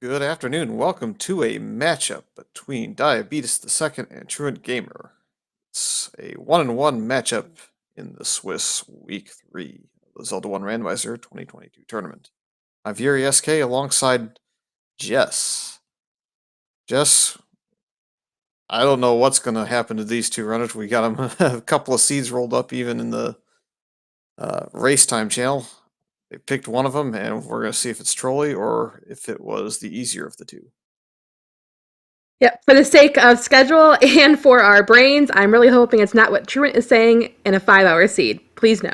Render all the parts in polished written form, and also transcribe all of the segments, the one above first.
Good afternoon. Welcome to a matchup between Diabetes2nd and TruantGamer. It's a one-on-one matchup in the Swiss Week 3 of the Zelda 1 Randomizer 2022 tournament. I'm Fury SK alongside Jess. Jess, I don't know what's going to happen to these two runners. We got them a couple of seeds rolled up even in the race time channel. They picked one of them, and we're going to see if it's Trolley or if it was the easier of the two. Yep, for the sake of schedule and for our brains, I'm really hoping it's not what Truant is saying in a 5-hour seed. Please no.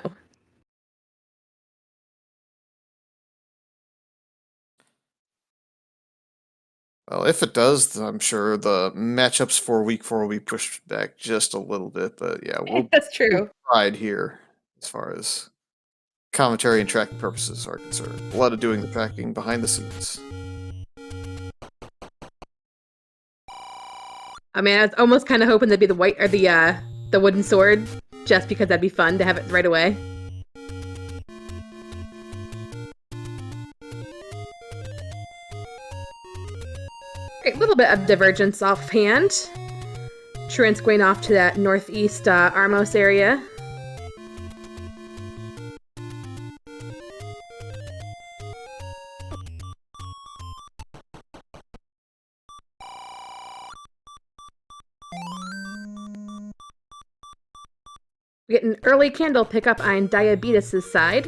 Well, if it does, I'm sure the matchups for week 4 will be pushed back just a little bit, but yeah, That's we'll true. ride here as far as commentary and tracking purposes are concerned. A lot of doing the tracking behind the scenes. I mean, I was almost kind of hoping that'd be the white or the wooden sword, just because that'd be fun to have it right away. A little bit of divergence offhand. Truant's going off to that northeast Armos area. We get an early candle pickup on Diabetes' side,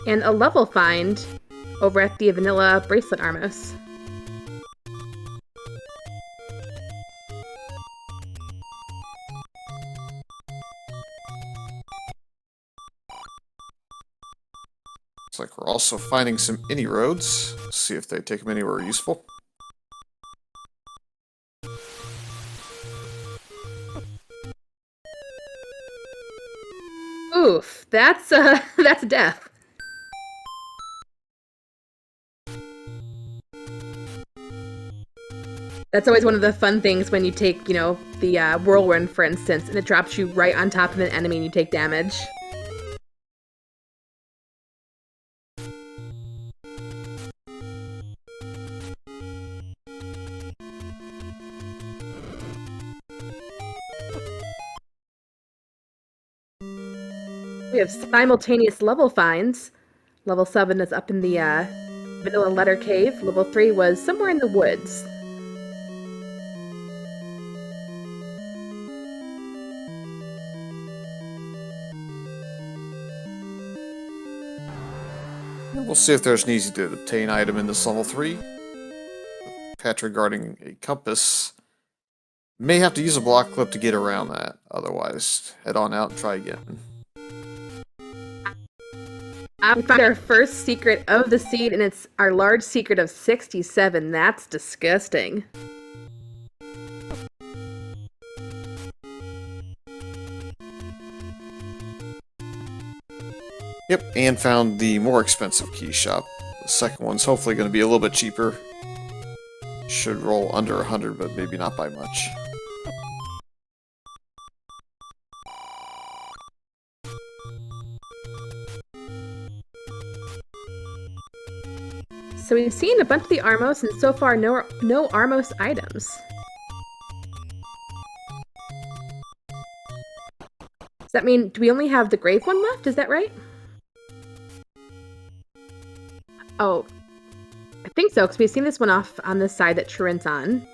and a level find over at the Vanilla Bracelet Armos. Looks like we're also finding some any roads. See if they take them anywhere useful. Oof, that's that's death. That's always one of the fun things when you take, the whirlwind, for instance, and it drops you right on top of an enemy and you take damage. We have simultaneous level finds. Level 7 is up in the Vanilla Letter Cave. Level 3 was somewhere in the woods. We'll see if there's an easy to obtain item in this level 3. Patch regarding a compass. May have to use a block clip to get around that. Otherwise, head on out and try again. We found our first secret of the seed, and it's our large secret of 67. That's disgusting. Yep, and found the more expensive key shop. The second one's hopefully going to be a little bit cheaper. Should roll under 100, but maybe not by much. So we've seen a bunch of the Armos, and so far no Armos items. Does that mean, do we only have the Grave one left? Is that right? Oh, I think so, because we've seen this one off on the side that Truant's on.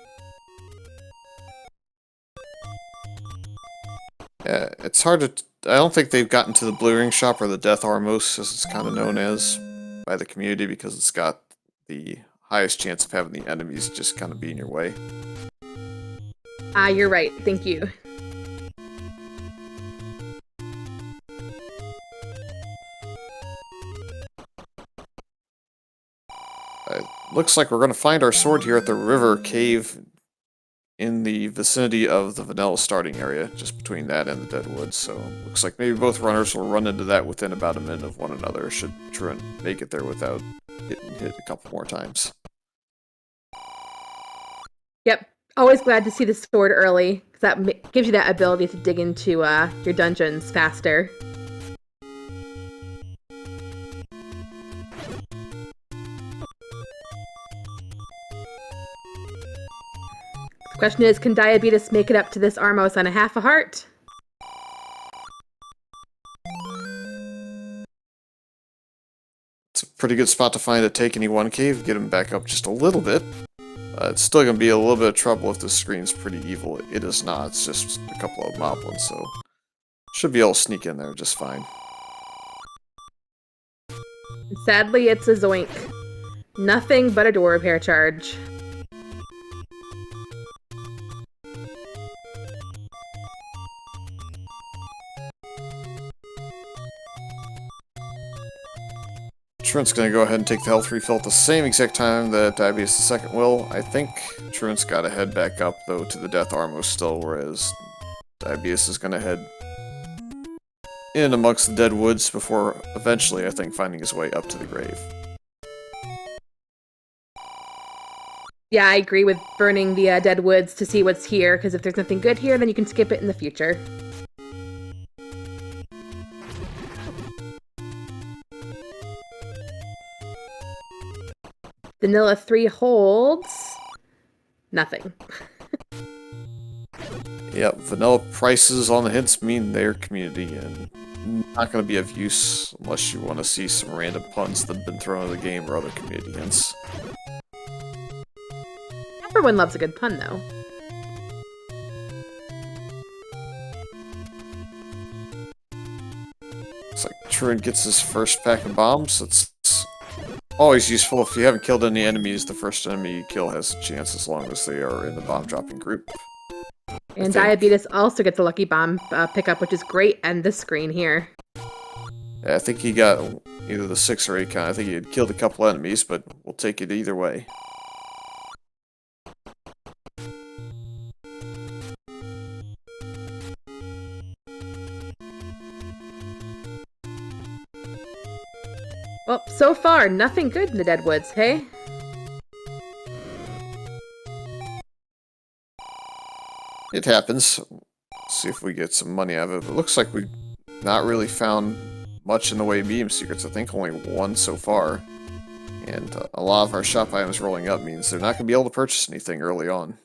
Yeah, it's hard to... I don't think they've gotten to the Blue Ring Shop or the Death Armos, as it's kind of known as by the community, because it's got the highest chance of having the enemies just kind of be in your way. You're right. Thank you. Looks like we're going to find our sword here at the River Cave in the vicinity of the Vanilla starting area, just between that and the Deadwoods. So looks like maybe both runners will run into that within about a minute of one another, should Truant make it there without getting hit a couple more times. Yep. Always glad to see the sword early, because that gives you that ability to dig into your dungeons faster. Question is, can Diabetes make it up to this Armos on a half a heart? It's a pretty good spot to find a Take Any One cave, get him back up just a little bit. It's still going to be a little bit of trouble if the screen's pretty evil. It is not, it's just a couple of moblins, so should be able to sneak in there just fine. Sadly, it's a zoink. Nothing but a door repair charge. Truant's going to go ahead and take the health refill at the same exact time that DiabeetusThe2nd will. I think Truant's got to head back up, though, to the Death Armor still, whereas Diabeetus is going to head in amongst the dead woods before eventually, I think, finding his way up to the grave. Yeah, I agree with burning the dead woods to see what's here, because if there's nothing good here, then you can skip it in the future. Vanilla 3 holds nothing. Yep, vanilla prices on the hints mean they're community and not going to be of use unless you want to see some random puns that have been thrown in the game or other community hints. Everyone loves a good pun, though. Looks like Truant gets his first pack of bombs. It's always useful if you haven't killed any enemies. The first enemy you kill has a chance as long as they are in the bomb dropping group. And Diabetes also gets a lucky bomb pickup, which is great on this screen here. Yeah, I think he got either the 6 or 8 kind. I think he had killed a couple enemies, but we'll take it either way. Well, so far, nothing good in the Deadwoods, hey? It happens. Let's see if we get some money out of it. It looks like we've not really found much in the way of medium secrets. I think only 1 so far. And a lot of our shop items rolling up means they're not going to be able to purchase anything early on.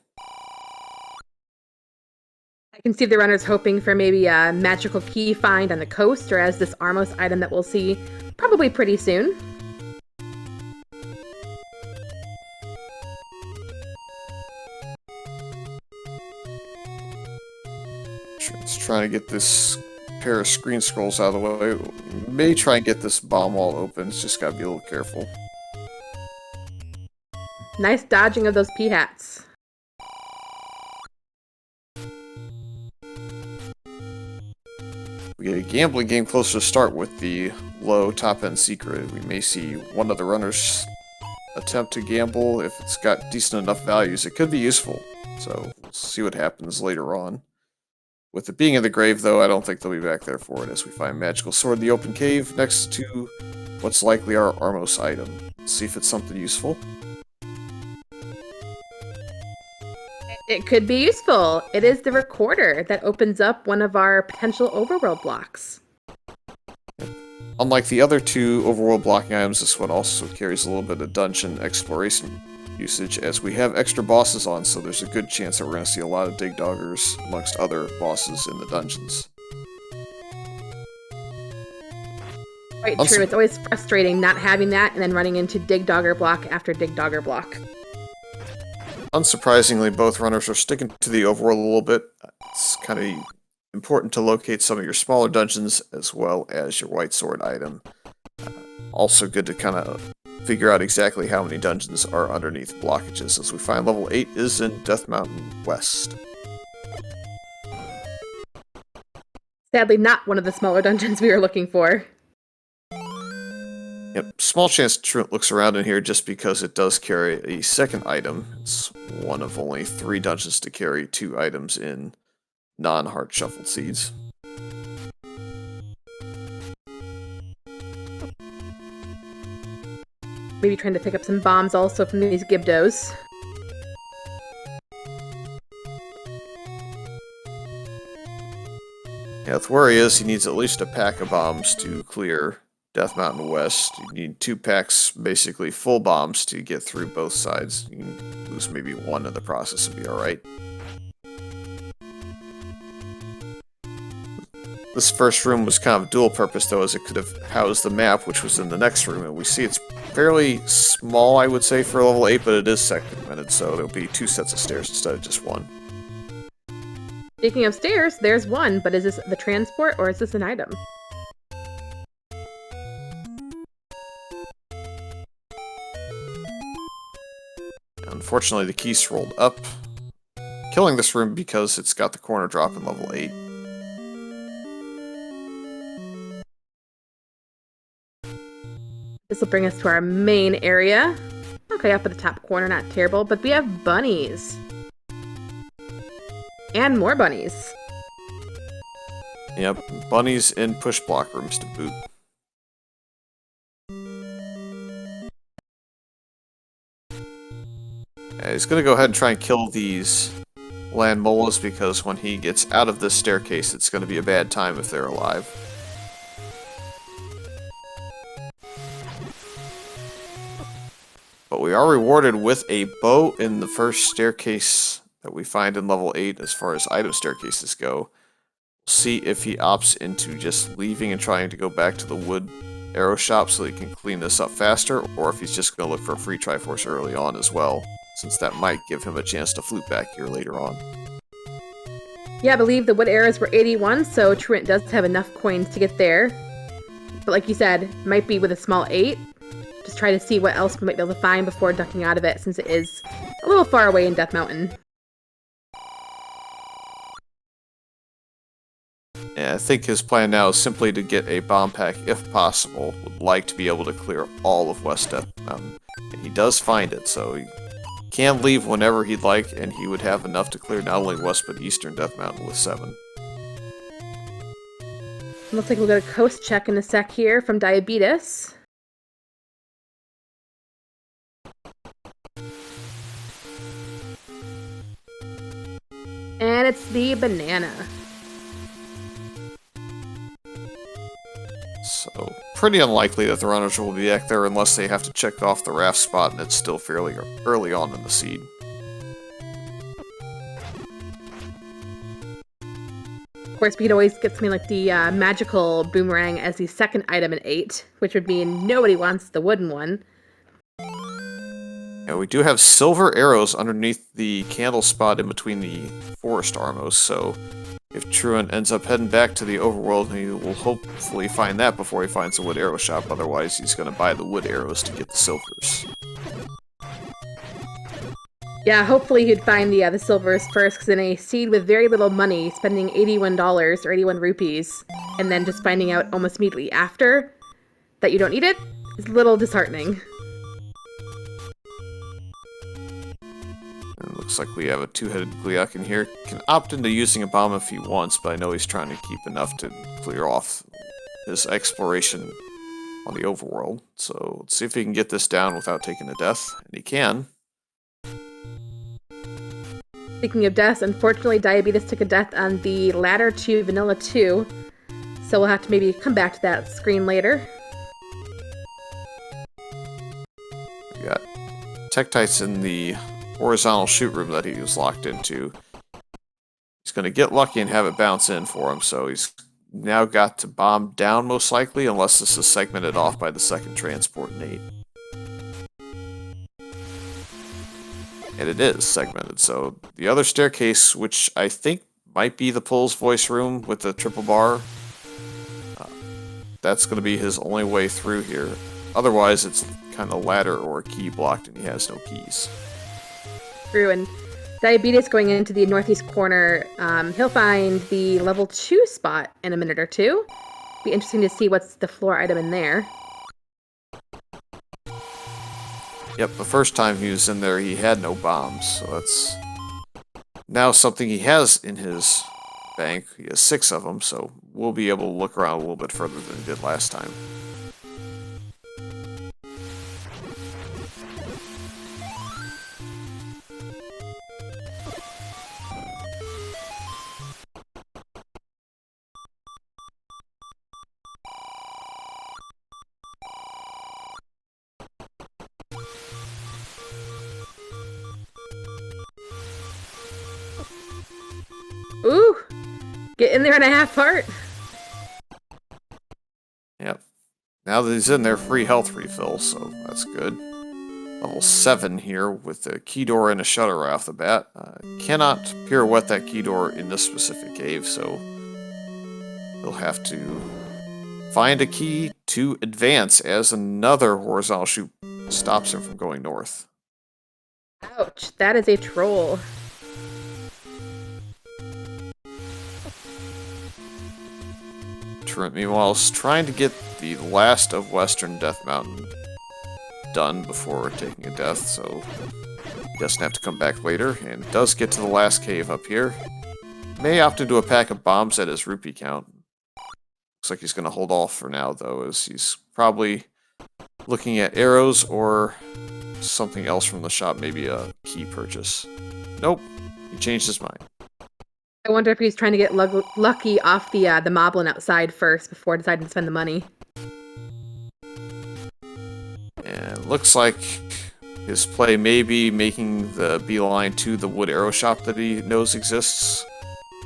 I can see the runners hoping for maybe a magical key find on the coast, or as this Armos item that we'll see probably pretty soon. Let's try to get this pair of screen scrolls out of the way. We may try and get this bomb wall open. It's just got to be a little careful. Nice dodging of those P-hats. We get a gambling game closer to start with the low top-end secret. We may see one of the runners attempt to gamble. If it's got decent enough values, it could be useful. So we'll see what happens later on. With it being in the grave, though, I don't think they'll be back there for it, as we find Magical Sword in the open cave next to what's likely our Armos item. Let's see if it's something useful. It could be useful. It is the recorder that opens up one of our potential overworld blocks. Unlike the other 2 overworld blocking items, this one also carries a little bit of dungeon exploration usage, as we have extra bosses on, so there's a good chance that we're going to see a lot of dig doggers amongst other bosses in the dungeons. Quite true. It's always frustrating not having that and then running into dig dogger block after dig dogger block. Unsurprisingly, both runners are sticking to the overworld a little bit. It's kind of important to locate some of your smaller dungeons as well as your white sword item. Also good to kind of figure out exactly how many dungeons are underneath blockages, as we find level 8 is in Death Mountain West. Sadly, not one of the smaller dungeons we were looking for. Yep, small chance Truant looks around in here just because it does carry a second item. It's one of only 3 dungeons to carry 2 items in non-heart shuffled seeds. Maybe trying to pick up some bombs also from these Gibdos. Yeah, the worry is he needs at least a pack of bombs to clear Death Mountain West. You need 2 packs, basically full bombs, to get through both sides. You can lose maybe one in the process would be alright. This first room was kind of dual purpose though, as it could have housed the map, which was in the next room, and we see it's fairly small, I would say, for level 8, but it is segmented, so there'll be 2 sets of stairs instead of just 1. Speaking of stairs, there's one, but is this the transport or is this an item? Unfortunately, the keys rolled up, killing this room because it's got the corner drop in level 8. This will bring us to our main area. Okay, up at the top corner, not terrible, but we have bunnies. And more bunnies. Yep, bunnies in push block rooms to boot. Yeah, he's gonna go ahead and try and kill these land molas because when he gets out of this staircase, it's gonna be a bad time if they're alive. But we are rewarded with a bow in the first staircase that we find in level 8 as far as item staircases go. We'll see if he opts into just leaving and trying to go back to the wood arrow shop so he can clean this up faster, or if he's just going to look for a free Triforce early on as well, since that might give him a chance to flute back here later on. Yeah, I believe the wood arrows were 81, so Truant does have enough coins to get there. But like you said, might be with a small 8. Just try to see what else we might be able to find before ducking out of it, since it is a little far away in Death Mountain. Yeah, I think his plan now is simply to get a bomb pack if possible. Would like to be able to clear all of West Death Mountain. And he does find it, so he can leave whenever he'd like, and he would have enough to clear not only West but Eastern Death Mountain with 7. Looks like we'll get a coast check in a sec here from Diabeetus. And it's the banana. So, pretty unlikely that the runners will be back there unless they have to check off the raft spot and it's still fairly early on in the seed. Of course, we could always get something like the magical boomerang as the second item in 8, which would mean nobody wants the wooden one. Yeah, we do have silver arrows underneath the candle spot in between the forest armos, so if Truant ends up heading back to the overworld, he will hopefully find that before he finds the wood arrow shop, otherwise he's going to buy the wood arrows to get the silvers. Yeah, hopefully he'd find the silvers first, because in a seed with very little money, spending $81 or 81 rupees, and then just finding out almost immediately after that you don't need it, is a little disheartening. And it looks like we have a 2-headed Gleeok in here. Can opt into using a bomb if he wants, but I know he's trying to keep enough to clear off his exploration on the overworld. So let's see if he can get this down without taking a death, and he can. Speaking of deaths, unfortunately Diabeetus took a death on the ladder to Vanilla 2, so we'll have to maybe come back to that screen later. We got Tektites in the horizontal shoot room that he was locked into. He's going to get lucky and have it bounce in for him, so he's now got to bomb down most likely, unless this is segmented off by the second transport in 8. And it is segmented, so the other staircase, which I think might be the Pull's voice room with the triple bar, that's going to be his only way through here. Otherwise, it's kind of ladder or key blocked and he has no keys. True, and Diabeetus going into the northeast corner, he'll find the level 2 spot in a minute or two. Be interesting to see what's the floor item in there. Yep, the first time he was in there, he had no bombs, so that's now something he has in his bank. He has 6 of them, so we'll be able to look around a little bit further than he did last time. Ooh! Get in there in a half heart. Yep. Now that he's in there, free health refill, so that's good. Level 7 here with the key door and a shutter right off the bat. Cannot pirouette that key door in this specific cave, so he'll have to find a key to advance as another horizontal chute stops him from going north. Ouch, that is a troll. Truant, meanwhile, is trying to get the last of Western Death Mountain done before taking a death, so he doesn't have to come back later, and does get to the last cave up here. May opt into a pack of bombs at his rupee count. Looks like he's going to hold off for now, though, as he's probably looking at arrows or something else from the shop, maybe a key purchase. Nope, he changed his mind. I wonder if he's trying to get lucky off the moblin outside first before deciding to spend the money. And looks like his play may be making the beeline to the wood arrow shop that he knows exists,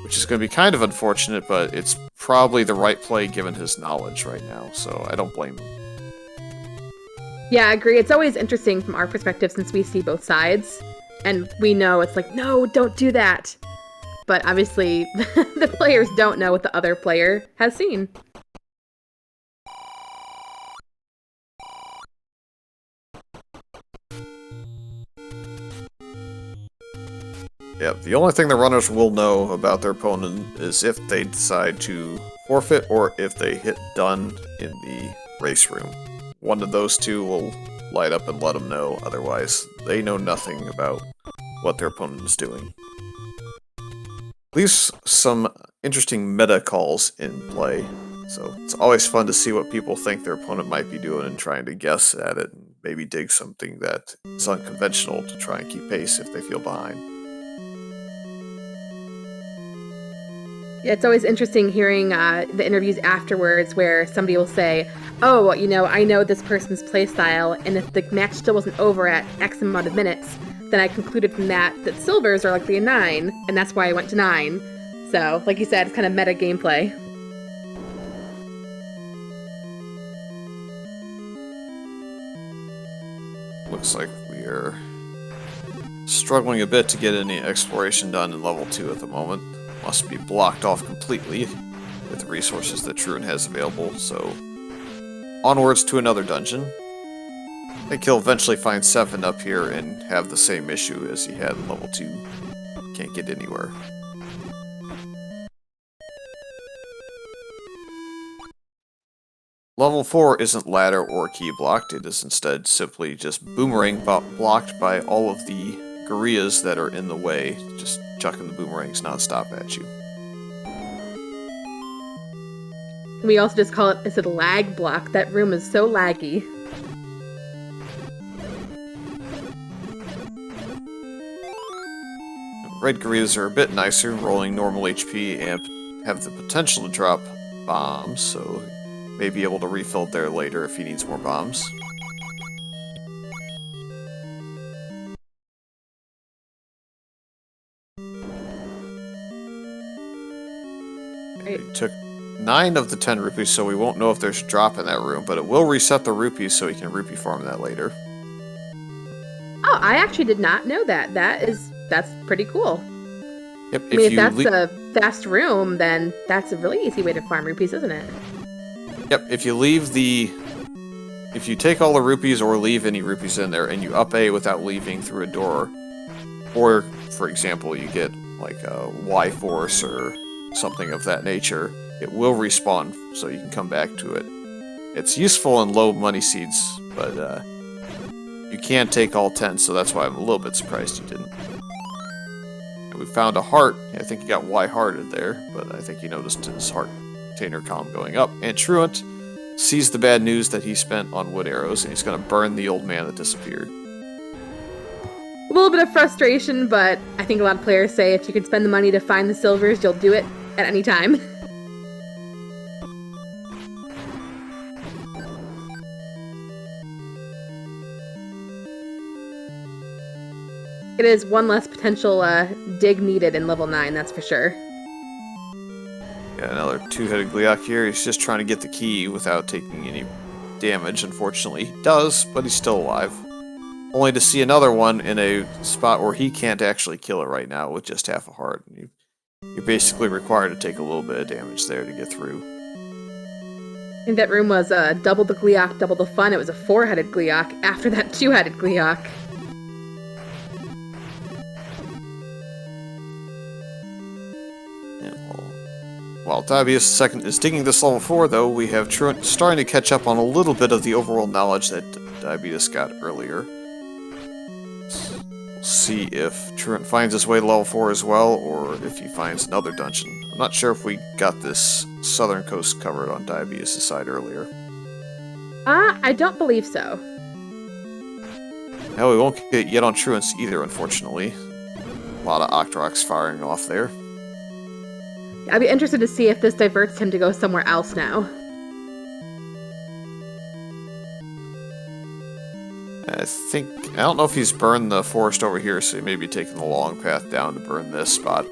which is going to be kind of unfortunate, but it's probably the right play given his knowledge right now, so I don't blame him. Yeah, I agree. It's always interesting from our perspective since we see both sides, and we know it's like, no, don't do that. But obviously, the players don't know what the other player has seen. Yeah, the only thing the runners will know about their opponent is if they decide to forfeit or if they hit done in the race room. One of those two will light up and let them know, otherwise they know nothing about what their opponent is doing. Leaves some interesting meta calls in play, so it's always fun to see what people think their opponent might be doing and trying to guess at it and maybe dig something that is unconventional to try and keep pace if they feel behind. Yeah, it's always interesting hearing the interviews afterwards where somebody will say, oh, you know, I know this person's playstyle, and if the match still wasn't over at X amount of minutes, then I concluded from that silvers are likely a 9, and that's why I went to 9. So, like you said, it's kind of meta gameplay. Looks like we are struggling a bit to get any exploration done in level 2 at the moment. Must be blocked off completely with the resources that Truant has available, so onwards to another dungeon. I think he'll eventually find 7 up here and have the same issue as he had in level 2. Can't get anywhere. Level 4 isn't ladder or key blocked, it is instead simply just boomerang blocked by all of the gorillas that are in the way, just chucking the boomerangs non-stop at you. We also just call it, is it a lag block? That room is so laggy. Red gorillas are a bit nicer, rolling normal HP and have the potential to drop bombs, so may be able to refill there later if he needs more bombs. Right. He took 9 of the 10 rupees, so we won't know if there's a drop in that room, but it will reset the rupees so he can rupee farm that later. Oh, I actually did not know that. That's pretty cool. Yep, I mean, if that's a fast room, then that's a really easy way to farm rupees, isn't it? Yep, if you take all the rupees or leave any rupees in there and you up A without leaving through a door, or, for example, you get like a Y-Force or something of that nature, it will respawn so you can come back to it. It's useful in low money seeds, but you can't take all 10, so that's why I'm a little bit surprised you didn't. And we found a heart. I think he got Y-hearted there, but I think he noticed his heart container column going up. And Truant sees the bad news that he spent on wood arrows, and he's going to burn the old man that disappeared. A little bit of frustration, but I think a lot of players say if you can spend the money to find the silvers, you'll do it at any time. It is one less potential dig needed in level 9, that's for sure. two-headed Gliok here. He's just trying to get the key without taking any damage, unfortunately. He does, but he's still alive. Only to see another one in a spot where he can't actually kill it right now with just half a heart. You're basically required to take a little bit of damage there to get through. I think that room was double the Gliok, double the fun. It was a four-headed Gliok after that two-headed Gliok. While DiabeetusThe2nd is digging this level 4, though, we have Truant starting to catch up on a little bit of the overworld knowledge that Diabeetus got earlier. We'll see if Truant finds his way to level 4 as well, or if he finds another dungeon. I'm not sure if we got this southern coast covered on Diabeetus' side earlier. I don't believe so. No, we won't get yet on Truant's either, unfortunately. A lot of Octoroks firing off there. I'd be interested to see if this diverts him to go somewhere else now. I don't know if he's burned the forest over here, so he may be taking the long path down to burn this spot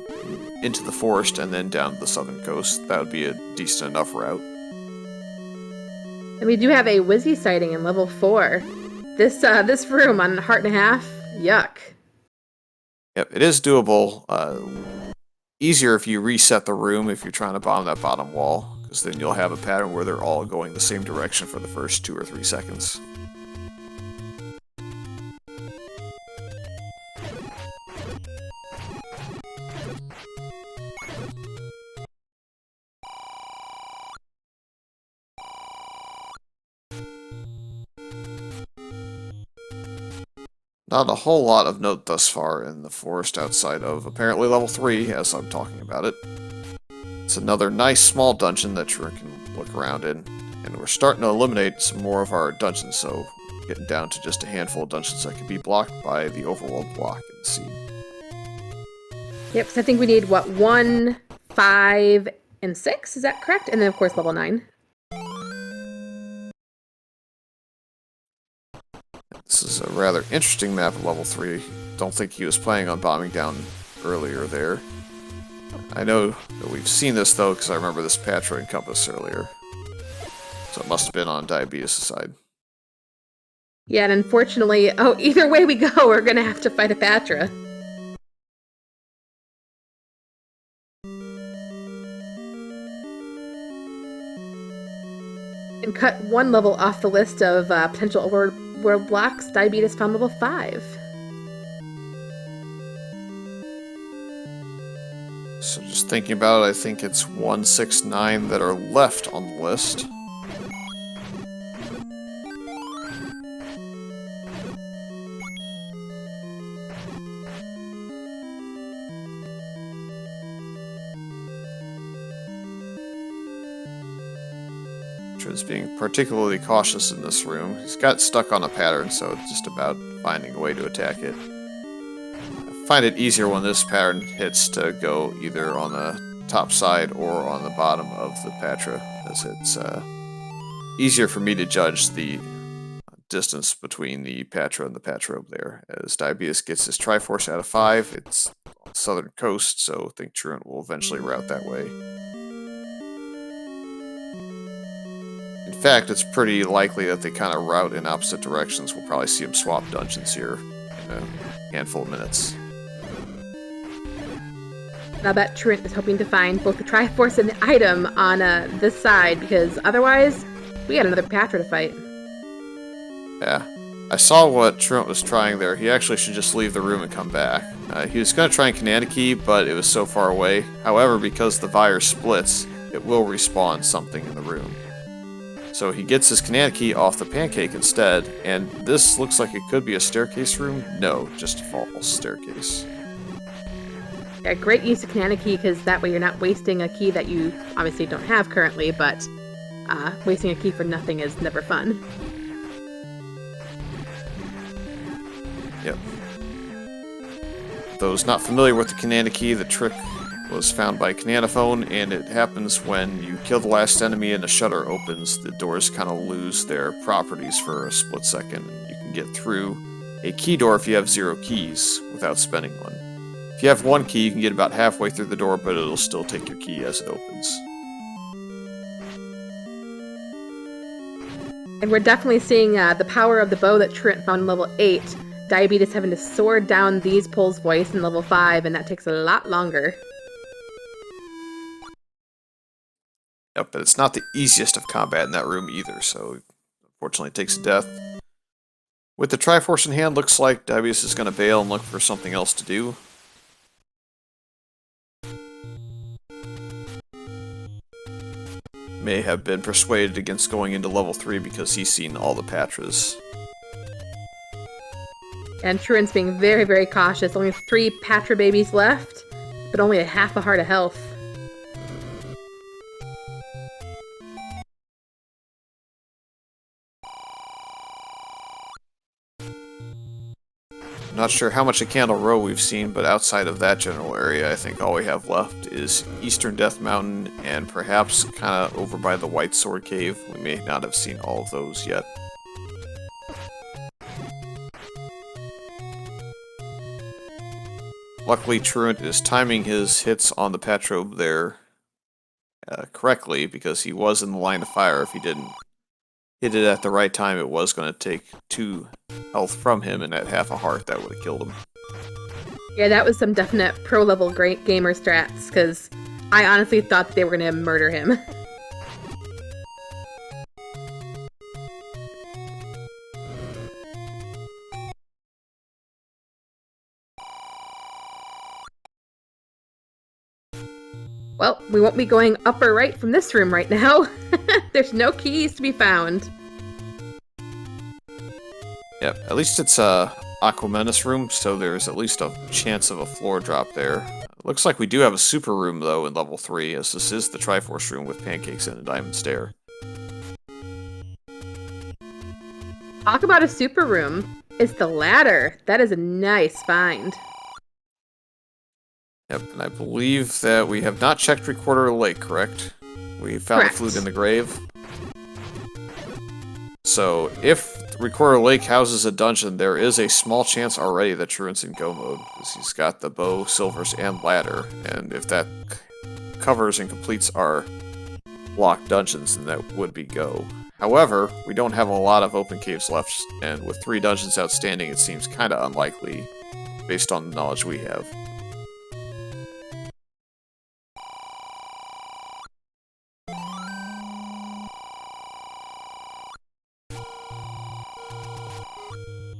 into the forest and then down to the southern coast. That would be a decent enough route. And we do have a Wizzy sighting in level 4. This room on Heart and a Half, yuck. Yep, it is doable. Easier if you reset the room if you're trying to bomb that bottom wall, because then you'll have a pattern where they're all going the same direction for the first 2 or 3 seconds. Not a whole lot of note thus far in the forest outside of apparently level 3, as I'm talking about it. It's another nice small dungeon that Truant can look around in, and we're starting to eliminate some more of our dungeons, so getting down to just a handful of dungeons that can be blocked by the overworld block in the scene. Yep, so I think we need, 1, 5, and 6, is that correct? And then, of course, level 9. This is a rather interesting map at level 3. Don't think he was planning on bombing down earlier there. I know that we've seen this, though, because I remember this Patra and Compass earlier. So it must have been on Diabeetus' side. Yeah, and unfortunately, either way we go, we're going to have to fight a Patra. And cut one level off the list of potential overworld blocks. Diabeetus found level 5. So just thinking about it, I think it's 1, 6, 9 that are left on the list. Is being particularly cautious in this room. He's got stuck on a pattern, so it's just about finding a way to attack it. I find it easier when this pattern hits to go either on the top side or on the bottom of the Patra, as it's easier for me to judge the distance between the Patra and the Patrobe there. As Diabeetus gets his Triforce out of 5, it's on the southern coast, so I think Truant will eventually route that way. In fact, it's pretty likely that they kind of route in opposite directions. We'll probably see them swap dungeons here in a handful of minutes. Now that Truant is hoping to find both the Triforce and the item on this side, because otherwise, we got another Patra to fight. Yeah. I saw what Truant was trying there. He actually should just leave the room and come back. He was going to try and Kananaki, but it was so far away. However, because the virus splits, it will respawn something in the room. So he gets his Kananaki off the pancake instead, and this looks like it could be a staircase room. No, just a false staircase. Yeah, great use of Kananaki, because that way you're not wasting a key that you obviously don't have currently, but wasting a key for nothing is never fun. Yep. Those not familiar with the Kananaki, the trick was found by Kananophone, and it happens when you kill the last enemy and a shutter opens. The doors kind of lose their properties for a split second, and you can get through a key door if you have 0 keys without spending one. If you have 1 key, you can get about halfway through the door, but it'll still take your key as it opens. And we're definitely seeing the power of the bow that Truant found in level 8. Diabetes having to soar down these Pole's voice in level 5, and that takes a lot longer. Yep, but it's not the easiest of combat in that room either, so unfortunately it takes a death. With the Triforce in hand, looks like Diabetes is going to bail and look for something else to do. May have been persuaded against going into level 3 because he's seen all the Patras. And Truant's being very, very cautious. Only 3 Patra babies left, but only a half a heart of health. Not sure how much of Candle Row we've seen, but outside of that general area, I think all we have left is Eastern Death Mountain and perhaps kind of over by the White Sword Cave. We may not have seen all of those yet. Luckily, Truant is timing his hits on the Patrobe there correctly, because he was in the line of fire. If he didn't hit it at the right time, it was going to take 2 health from him, and at half a heart, that would have killed him. Yeah, that was some definite pro-level great gamer strats, because I honestly thought they were going to murder him. Well, we won't be going up or right from this room right now. There's no keys to be found. Yep, at least it's Aquamenus room, so there's at least a chance of a floor drop there. Looks like we do have a super room, though, in level 3, as this is the Triforce room with pancakes and a diamond stair. Talk about a super room. It's the ladder. That is a nice find. Yep, and I believe that we have not checked Recorder Lake, correct? We found Correct. the flute in the grave. So, if Recorder Lake houses a dungeon, there is a small chance already that Truant's in go mode, because he's got the bow, silvers, and ladder, and if that covers and completes our blocked dungeons, then that would be go. However, we don't have a lot of open caves left, and with 3 dungeons outstanding, it seems kind of unlikely, based on the knowledge we have.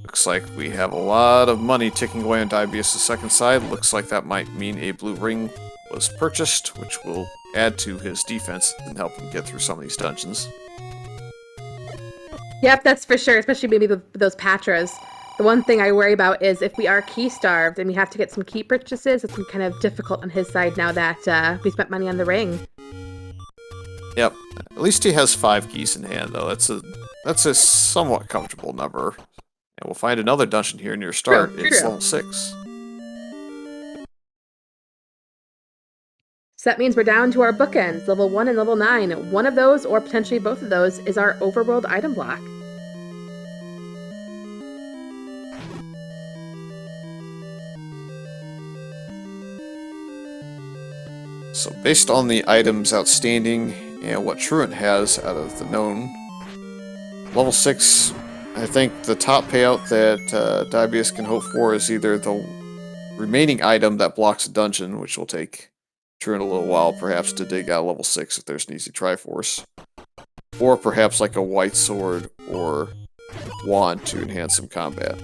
Looks like we have a lot of money ticking away on DiabeetusThe2nd side. Looks like that might mean a blue ring was purchased, which will add to his defense and help him get through some of these dungeons. Yep, that's for sure, especially maybe with those Patras. The one thing I worry about is if we are key-starved and we have to get some key purchases, it's kind of difficult on his side now that we spent money on the ring. Yep, at least he has 5 keys in hand, though. That's a somewhat comfortable number. And we'll find another dungeon here near start. True, It's true. level 6. So that means we're down to our bookends, level 1 and level 9. One of those, or potentially both of those, is our overworld item block. So based on the items outstanding and what Truant has out of the known, level 6, I think the top payout that Diabetes can hope for is either the remaining item that blocks a dungeon, which will take Truant a little while perhaps to dig out level 6 if there's an easy Triforce, or perhaps like a white sword or wand to enhance some combat.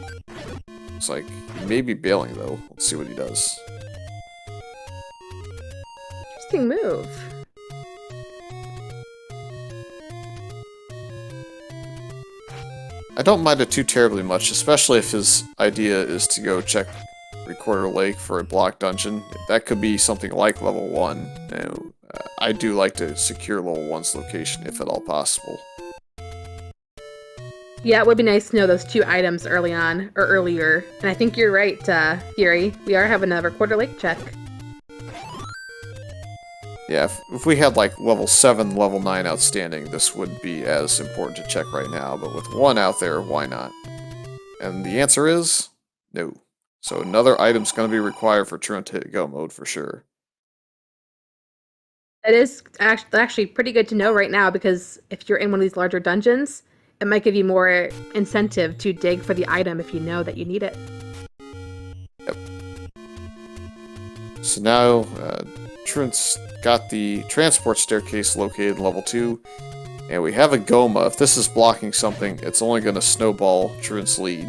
Looks like he may be bailing though. Let's see what he does. Interesting move. I don't mind it too terribly much, especially if his idea is to go check Recorder Lake for a block dungeon. That could be something like level 1. And, I do like to secure level 1's location if at all possible. Yeah, it would be nice to know those 2 items early on, or earlier. And I think you're right, Fury. We are having a Recorder Lake check. Yeah, if we had like level 7, level 9 outstanding, this wouldn't be as important to check right now, but with 1 out there, why not? And the answer is no. So another item's going to be required for Truant to hit go mode for sure. It is actually pretty good to know right now, because if you're in one of these larger dungeons, it might give you more incentive to dig for the item if you know that you need it. Yep. So now, Truant's got the transport staircase located in level 2, and we have a Goma. If this is blocking something, it's only going to snowball Truant's lead.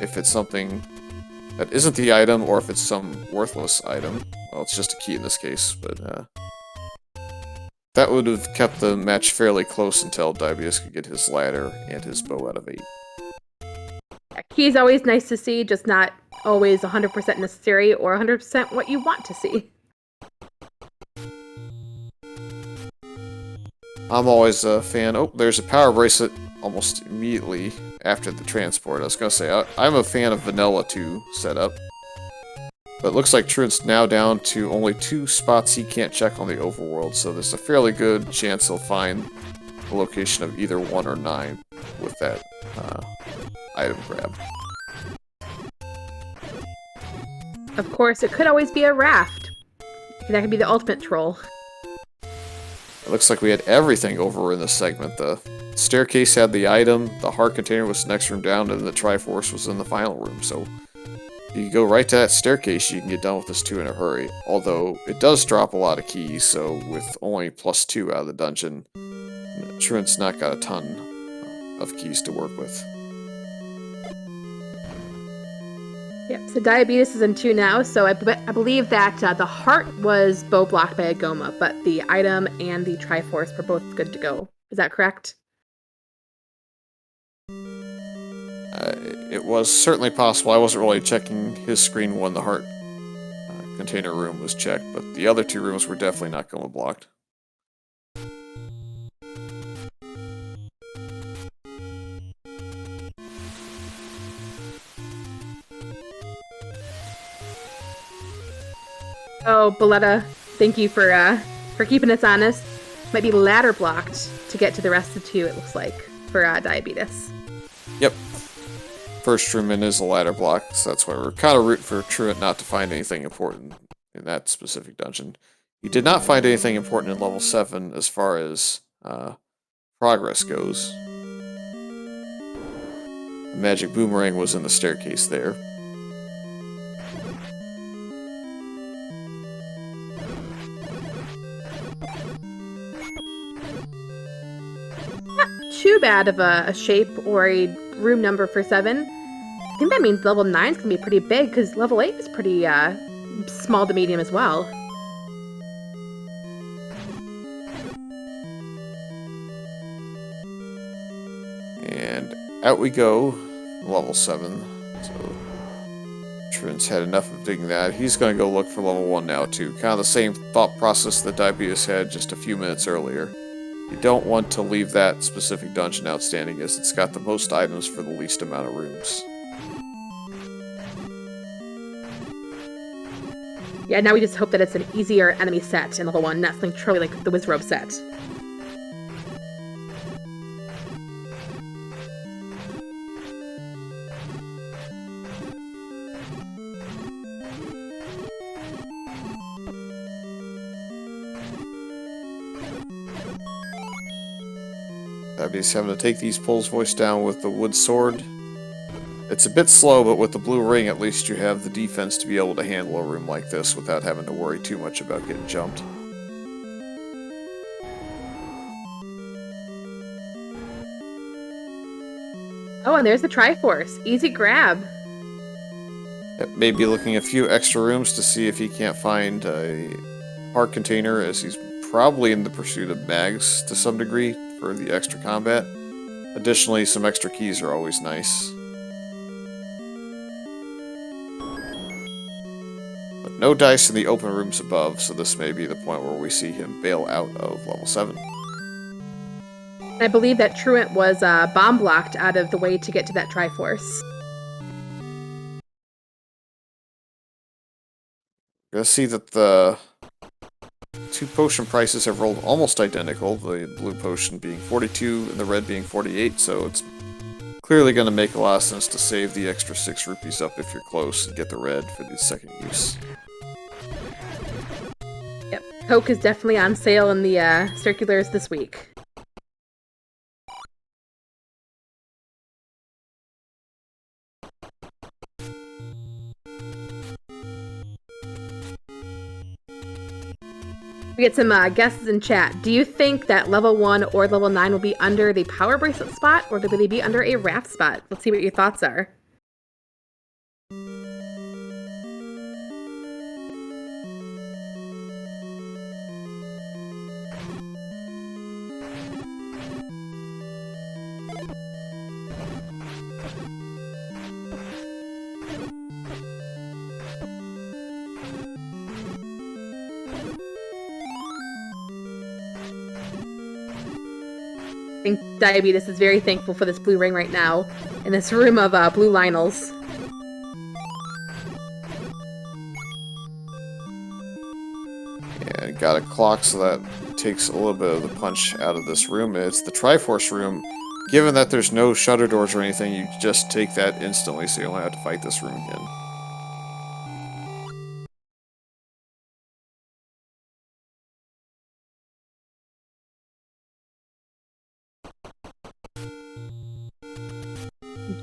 If it's something that isn't the item, or if it's some worthless item, well, it's just a key in this case, but that would have kept the match fairly close until Diabeetus could get his ladder and his bow out of 8. Yeah, key's always nice to see, just not always 100% necessary or 100% what you want to see. I'm always a fan. Oh, there's a power bracelet almost immediately after the transport. I was going to say, I'm a fan of Vanilla 2 setup. But it looks like Truant's now down to only 2 spots he can't check on the overworld, so there's a fairly good chance he'll find the location of either 1 or 9 with that item grab. Of course, it could always be a raft. That could be the ultimate troll. It looks like we had everything over in this segment. The staircase had the item, the heart container was the next room down, and the Triforce was in the final room, so you go right to that staircase, you can get done with this 2 in a hurry. Although, it does drop a lot of keys, so with only +2 out of the dungeon, Truant's not got a ton of keys to work with. Yep, so Diabeetus is in 2 now, so I believe that the heart was bow blocked by a Goma, but the item and the Triforce were both good to go. Is that correct? It was certainly possible. I wasn't really checking his screen when the heart container room was checked, but the other 2 rooms were definitely not Goma blocked. Oh, Boletta, thank you for keeping us honest. Might be ladder blocked to get to the rest of the 2, it looks like, for Diabeetus. Yep. First room in is a ladder block, so that's why we're kind of rooting for Truant not to find anything important in that specific dungeon. He did not find anything important in level 7 as far as progress goes. The magic boomerang was in the staircase there. Not too bad of a shape or a room number for 7. I think that means level 9 is going to be pretty big, because level 8 is pretty small to medium as well. And out we go, level 7. So Truant's had enough of digging that. He's going to go look for level 1 now too. Kind of the same thought process that Diabeetus had just a few minutes earlier. You don't want to leave that specific dungeon outstanding, as it's got the most items for the least amount of rooms. Yeah, now we just hope that it's an easier enemy set in level 1, not something truly like the Wizrobe set. Diabeetus having to take these pulls voice down with the wood sword. It's a bit slow, but with the blue ring, at least you have the defense to be able to handle a room like this without having to worry too much about getting jumped. Oh, and there's the Triforce. Easy grab. Yep, maybe looking a few extra rooms to see if he can't find a heart container, as he's probably in the pursuit of mags to some degree for the extra combat. Additionally, some extra keys are always nice. But no dice in the open rooms above, so this may be the point where we see him bail out of level 7. I believe that Truant was bomb blocked out of the way to get to that Triforce. You'll see that the 2 potion prices have rolled almost identical, the blue potion being 42 and the red being 48, so it's clearly going to make a lot of sense to save the extra 6 rupees up if you're close and get the red for the second use. Yep, Coke is definitely on sale in the circulars this week. We get some guesses in chat. Do you think that level 1 or level 9 will be under the power bracelet spot, or will they be under a raft spot? Let's see what your thoughts are. I think Diabetes is very thankful for this blue ring right now, in this room of blue Lionels. Yeah, got a clock, so that takes a little bit of the punch out of this room. It's the Triforce room. Given that there's no shutter doors or anything, you just take that instantly, so you only have to fight this room again.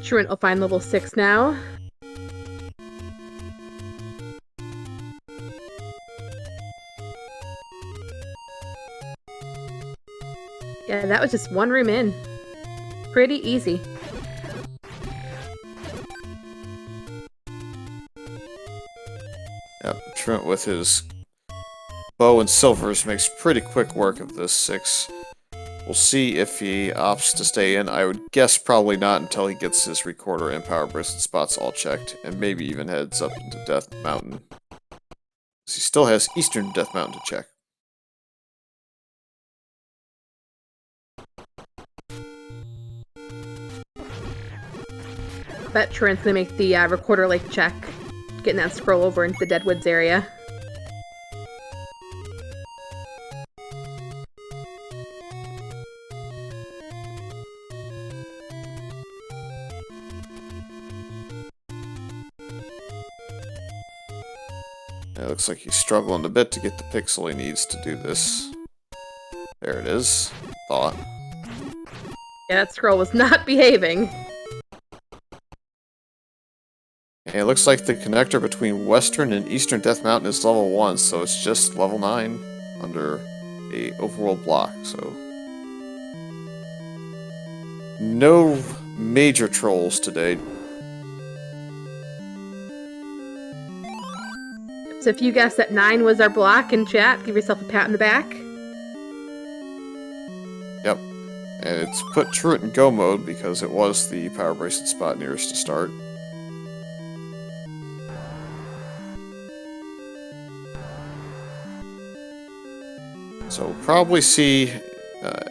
Truant will find level 6 now. Yeah, that was just one room in. Pretty easy. Yep, Trent with his bow and silvers makes pretty quick work of this 6. We'll see if he opts to stay in. I would guess probably not until he gets his recorder and power bracelet spots all checked, and maybe even heads up into Death Mountain. He still has Eastern Death Mountain to check. Bet Truant's gonna make the recorder lake check, getting that scroll over into the Deadwoods area. It looks like he's struggling a bit to get the pixel he needs to do this. There it is. Thought. Yeah, that scroll was not behaving. And it looks like the connector between Western and Eastern Death Mountain is level 1, so it's just level 9 under a overworld block, so... no major trolls today. So if you guessed that 9 was our block in chat, give yourself a pat on the back. Yep. And it's put Truant in go mode because it was the power bracelet spot nearest to start. So we'll probably see,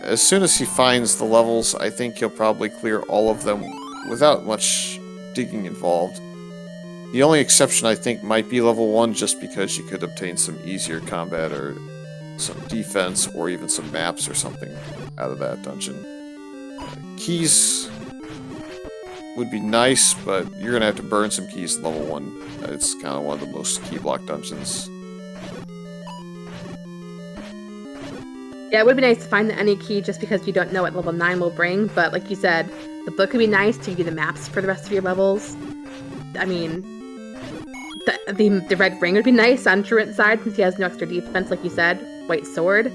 as soon as he finds the levels, I think he'll probably clear all of them without much digging involved. The only exception I think might be level 1, just because you could obtain some easier combat or some defense or even some maps or something out of that dungeon. Keys would be nice, but you're going to have to burn some keys in level 1. It's kind of one of the most key block dungeons. Yeah, it would be nice to find the any key just because you don't know what level 9 will bring, but like you said, the book would be nice to give you the maps for the rest of your levels. I mean, the red ring would be nice on Truant's side since he has no extra defense, like you said. White sword.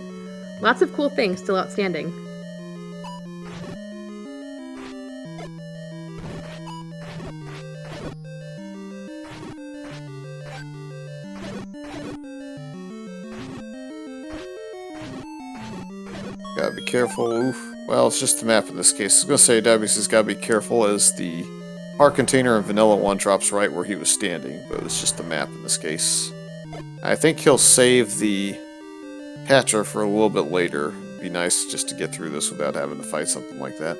Lots of cool things still outstanding. Gotta be careful. Oof. Well, it's just the map in this case. I was gonna say Debbie's has gotta be careful as the heart container in Vanilla 1 drops right where he was standing, but it's just the map in this case. I think he'll save the Patra for a little bit later. It'd be nice just to get through this without having to fight something like that.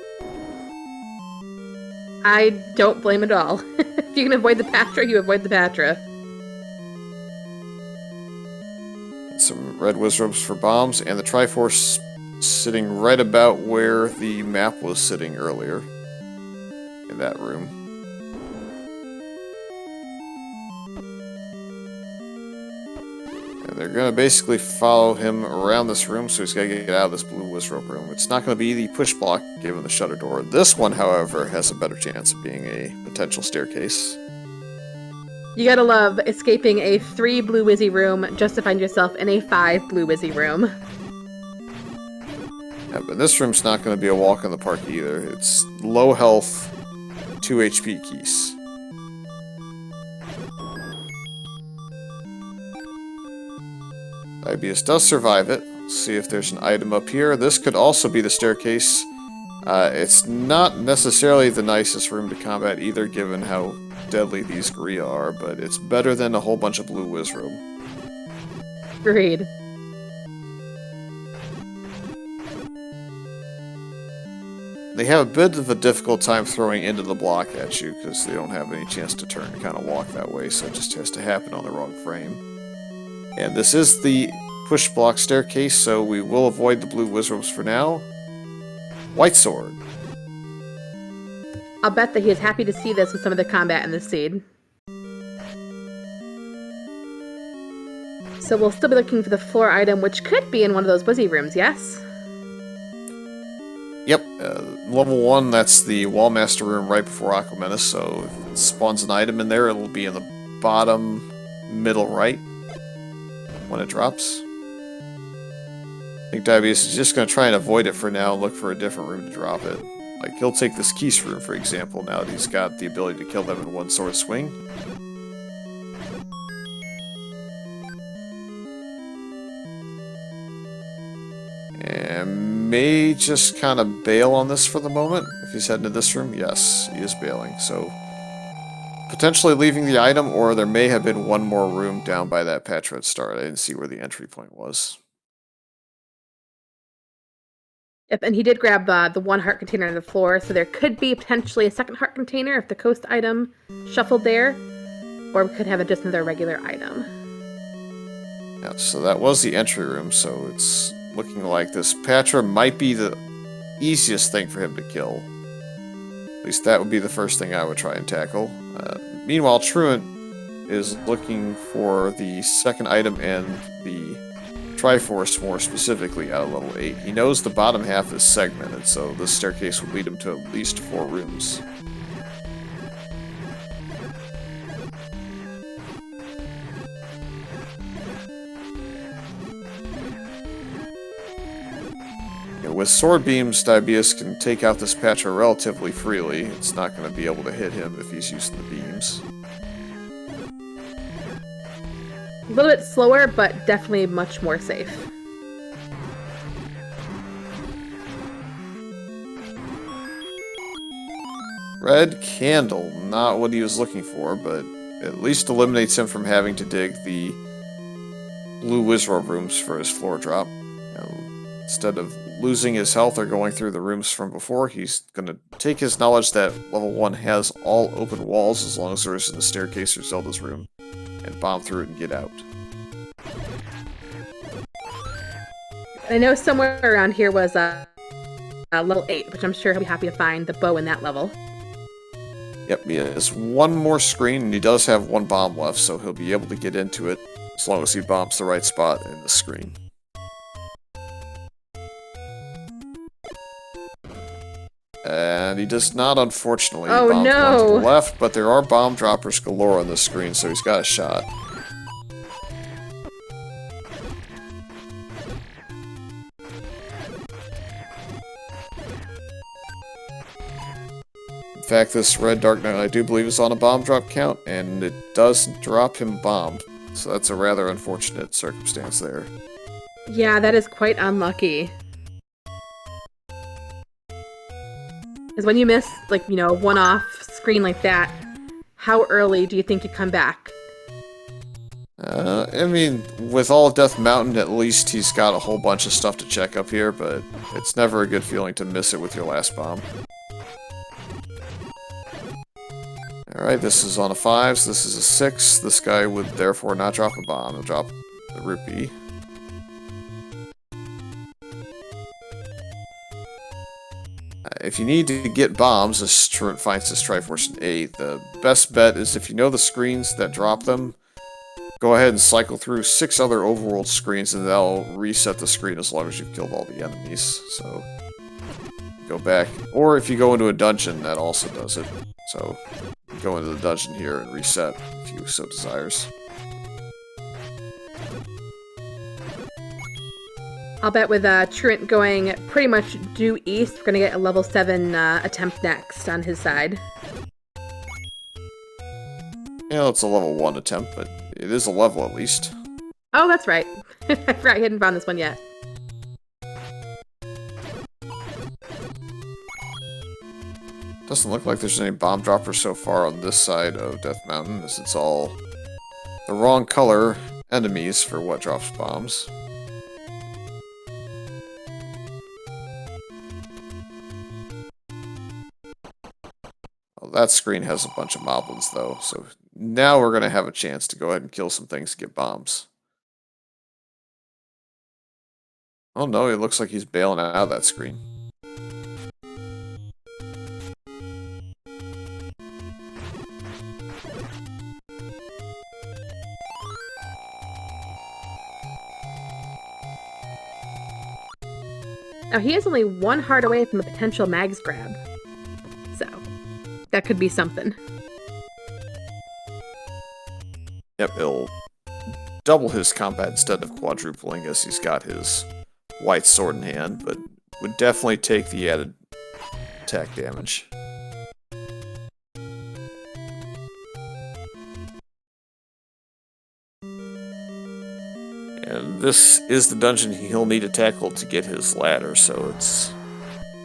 I don't blame at all. If you can avoid the Patra, you avoid the Patra. Some red wizards for bombs, and the Triforce sitting right about where the map was sitting earlier. In that room. And they're gonna basically follow him around this room, so he's gotta get out of this blue wizard room. It's not gonna be the push block given the shutter door. This one, however, has a better chance of being a potential staircase. You gotta love escaping a 3 blue wizzy room just to find yourself in a 5 blue wizzy room. Yeah, but this room's not going to be a walk in the park either. It's low health, 2 HP keys. Diabetes does survive it. Let's see if there's an item up here. This could also be the staircase. It's not necessarily the nicest room to combat either, given how deadly these Gria are, but it's better than a whole bunch of blue whiz room. Agreed. They have a bit of a difficult time throwing into the block at you because they don't have any chance to turn and kind of walk that way, so it just has to happen on the wrong frame. And this is the push block staircase, so we will avoid the blue wizards for now. White sword. I'll bet that he is happy to see this with some of the combat in this seed. So we'll still be looking for the floor item, which could be in one of those wizzy rooms, yes? Yep, level 1, that's the Wallmaster room right before Aquamenus, so if it spawns an item in there, it'll be in the bottom middle right when it drops. I think Diabetes is just going to try and avoid it for now and look for a different room to drop it. Like, he'll take this Keese room, for example, now that he's got the ability to kill them in one sort of swing. And may just kind of bail on this for the moment. If he's heading to this room, yes, he is bailing. So, potentially leaving the item, or there may have been one more room down by that patch red start. I didn't see where the entry point was. Yep, and he did grab the 1 heart container on the floor, so there could be potentially a 2nd heart container if the coast item shuffled there, or we could have just another regular item. Yeah, so that was the entry room, so it's looking like this Patra might be the easiest thing for him to kill. At least that would be the first thing I would try and tackle. Meanwhile, Truant is looking for the 2nd item and the Triforce more specifically out of level 8. He knows the bottom half is segmented, so this staircase will lead him to at least 4 rooms. With sword beams, Diabetus can take out this Patra relatively freely. It's not going to be able to hit him if he's using the beams. A little bit slower, but definitely much more safe. Red candle, not what he was looking for, but at least eliminates him from having to dig the blue Wizrobe rooms for his floor drop. Instead of losing his health or going through the rooms from before, he's going to take his knowledge that level 1 has all open walls as long as there isn't a staircase or Zelda's room, and bomb through it and get out. I know somewhere around here was level 8, which I'm sure he'll be happy to find the bow in that level. Yep, he has 1 more screen, and he does have 1 bomb left, so he'll be able to get into it as long as he bombs the right spot in the screen. And he does not, unfortunately, oh, bomb no. one to the left, but there are bomb droppers galore on this screen, so he's got a shot. In fact, this red Dark Knight I do believe is on a bomb drop count, and it does drop him bombed, so that's a rather unfortunate circumstance there. Yeah, that is quite unlucky. Because when you miss, like, you know, a one-off screen like that, how early do you think you come back? I mean, with all Death Mountain, at least he's got a whole bunch of stuff to check up here, but it's never a good feeling to miss it with your last bomb. Alright, this is on a 5s, this is a 6. This guy would therefore not drop a bomb, he'll drop the rupee. If you need to get bombs, as Truant finds this Triforce in 8, the best bet is if you know the screens that drop them, go ahead and cycle through 6 other overworld screens and they'll reset the screen as long as you've killed all the enemies. So, go back. Or if you go into a dungeon, that also does it. So, go into the dungeon here and reset if you so desires. I'll bet with Truant going pretty much due east, we're going to get a level 7 attempt next on his side. Yeah, it's a level 1 attempt, but it is a level at least. Oh, that's right. I forgot he hadn't found this one yet. Doesn't look like there's any bomb droppers so far on this side of Death Mountain, as it's all the wrong color enemies for what drops bombs. Well, that screen has a bunch of moblins though, so now we're going to have a chance to go ahead and kill some things to get bombs. Oh no, it looks like he's bailing out of that screen. Now, he is only one heart away from a potential Mags grab. So, that could be something. Yep, it'll double his combat instead of quadrupling as he's got his white sword in hand, but would definitely take the added attack damage. And this is the dungeon he'll need to tackle to get his ladder, so it's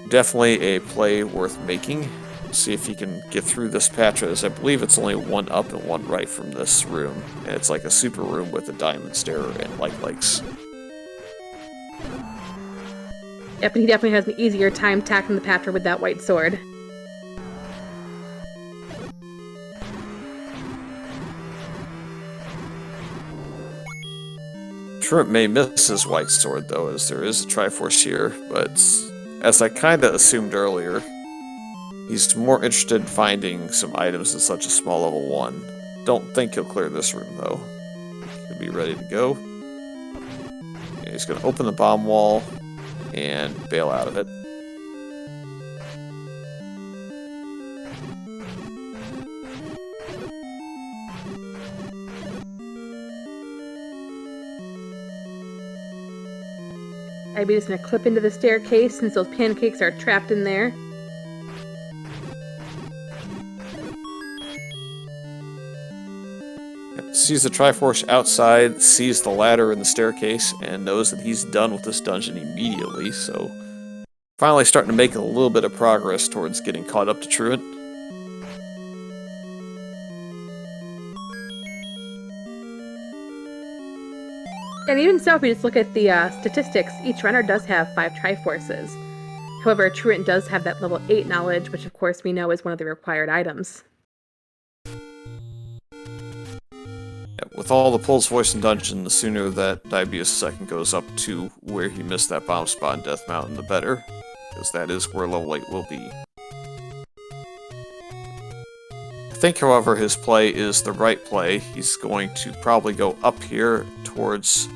definitely a play worth making. See if he can get through this patch, as I believe it's only one up and one right from this room. And it's like a super room with a diamond stair and light legs. Yep, and he definitely has an easier time tackling the Patra with that white sword. Truant may miss his white sword, though, as there is a Triforce here, but as I kinda assumed earlier, he's more interested in finding some items in such a small level 1. Don't think he'll clear this room, though. He'll be ready to go. And he's gonna open the bomb wall and bail out of it. Diabeetus gonna clip into the staircase since those pancakes are trapped in there. Sees the Triforce outside, sees the ladder in the staircase, and knows that he's done with this dungeon immediately, so finally starting to make a little bit of progress towards getting caught up to Truant. And even so, if you just look at the statistics, each runner does have 5 Triforces. However, Truant does have that level 8 knowledge, which of course we know is one of the required items. With all the pulls voice in dungeon, the sooner that DiabeetusThe2nd goes up to where he missed that bomb spot in Death Mountain, the better, because that is where level 8 will be. I think, however, his play is the right play. He's going to probably go up here towards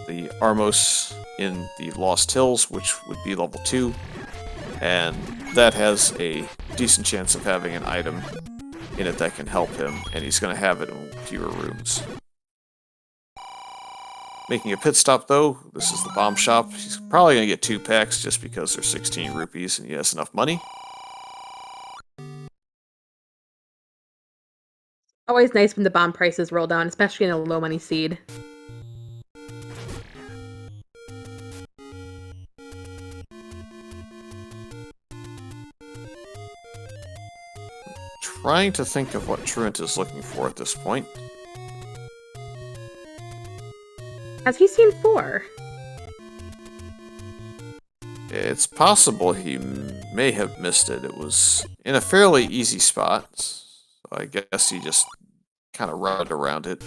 the Armos in the Lost Hills, which would be level 2, and that has a decent chance of having an item in it that can help him, and he's going to have it in fewer rooms. Making a pit stop, though, this is the bomb shop. He's probably going to get 2 packs just because they're 16 rupees and he has enough money. Always nice when the bomb prices roll down, especially in a low money seed. Trying to think of what Truant is looking for at this point. Has he seen 4? It's possible he may have missed it. It was in a fairly easy spot, so I guess he just kind of routed around it.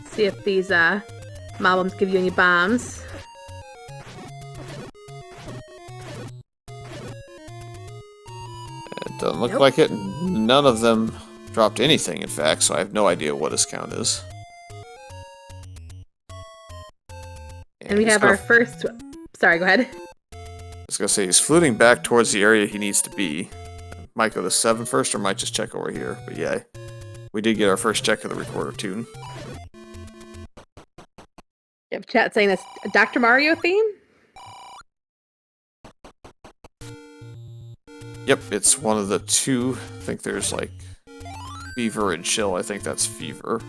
See if these moblins give you any bombs. look like it. None of them dropped anything, in fact, so I have no idea what his count is. And we have our first... Sorry, go ahead. I was going to say, he's fluting back towards the area he needs to be. Might go to 7 first, or might just check over here. But yeah, we did get our first check of the recorder tune. You have chat saying that's a Dr. Mario theme? Yep, it's one of the two. I think there's like Fever and Chill. I think that's Fever.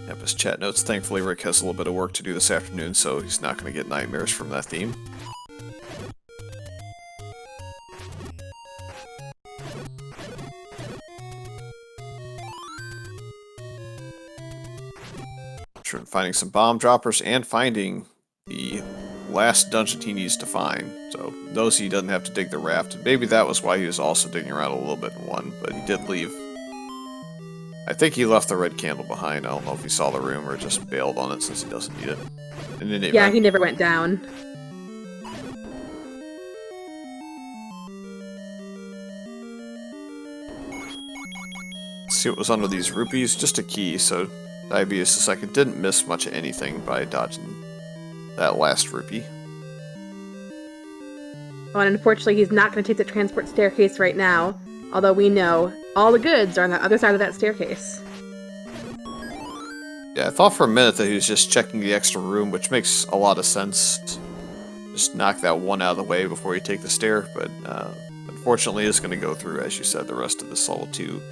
Yep, his chat notes. Thankfully, Rick has a little bit of work to do this afternoon, so he's not going to get nightmares from that theme. Finding some bomb droppers and finding the last dungeon he needs to find. So knows he doesn't have to dig the raft. And maybe that was why he was also digging around a little bit in one, but he did leave. I think he left the red candle behind. I don't know if he saw the room or just bailed on it since he doesn't need it. And in yeah, he never went down. Let's see what was under these rupees. Just a key, so DiabeetusThe2nd didn't miss much of anything by dodging that last rupee. Oh, and unfortunately he's not going to take the transport staircase right now, although we know all the goods are on the other side of that staircase. Yeah, I thought for a minute that he was just checking the extra room, which makes a lot of sense. Just knock that one out of the way before you take the stair, but unfortunately it's going to go through, as you said, the rest of this level 2.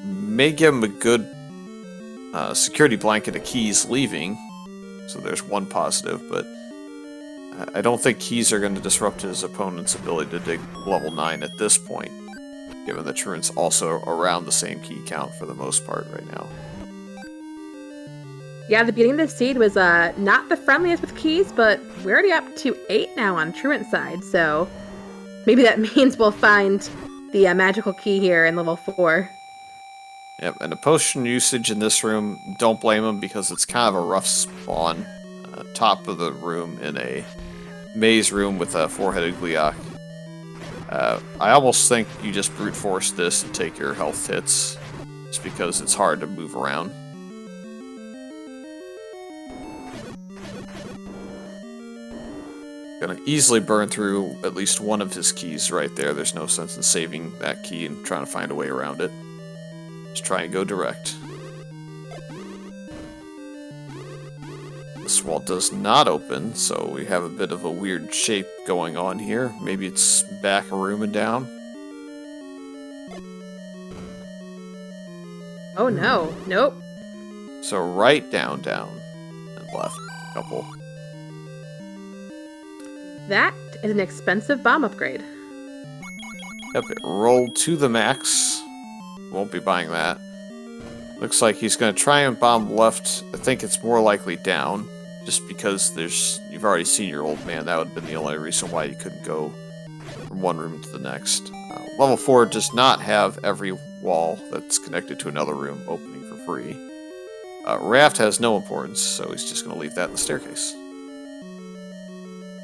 May give him a good security blanket of keys leaving, so there's one positive, but I don't think keys are going to disrupt his opponent's ability to dig level 9 at this point, given that Truant's also around the same key count for the most part right now. Yeah, the beginning of the seed was not the friendliest with keys, but we're already up to 8 now on Truant's side, so maybe that means we'll find the magical key here in level 4. Yep, and the potion usage in this room, don't blame him because it's kind of a rough spawn. Top of the room in a maze room with a 4-headed Gleeok. I almost think you just brute force this and take your health hits, just because it's hard to move around. Gonna easily burn through at least one of his keys right there. There's no sense in saving that key and trying to find a way around it. Just try and go direct. This wall does not open, so we have a bit of a weird shape going on here. Maybe it's back a room and down. Oh no, nope. So right down, and left. Couple. That is an expensive bomb upgrade. Yep, it rolled to the max. Won't be buying that. Looks like he's going to try and bomb left. I think it's more likely down, just because you've already seen your old man. That would have been the only reason why you couldn't go from one room to the next. Level 4 does not have every wall that's connected to another room opening for free. Raft has no importance, so he's just going to leave that in the staircase.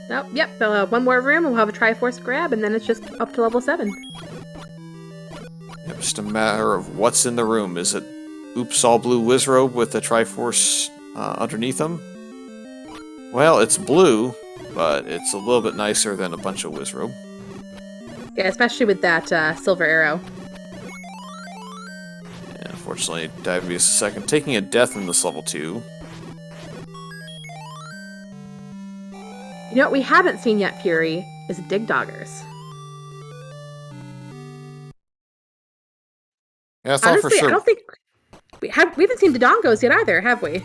Nope, yep, one more room and we'll have a Triforce grab, and then it's just up to level 7. Yep, just a matter of what's in the room. Is it Oops All Blue Wizrobe with the Triforce underneath him? Well, it's blue, but it's a little bit nicer than a bunch of Wizrobe. Yeah, especially with that silver arrow. And unfortunately, DiabeetusThe2nd taking a death in this level 2. You know what we haven't seen yet, Fury, is Dig Doggers. Yeah, I thought honestly, for sure. I don't think we haven't seen the Dongos yet either, have we?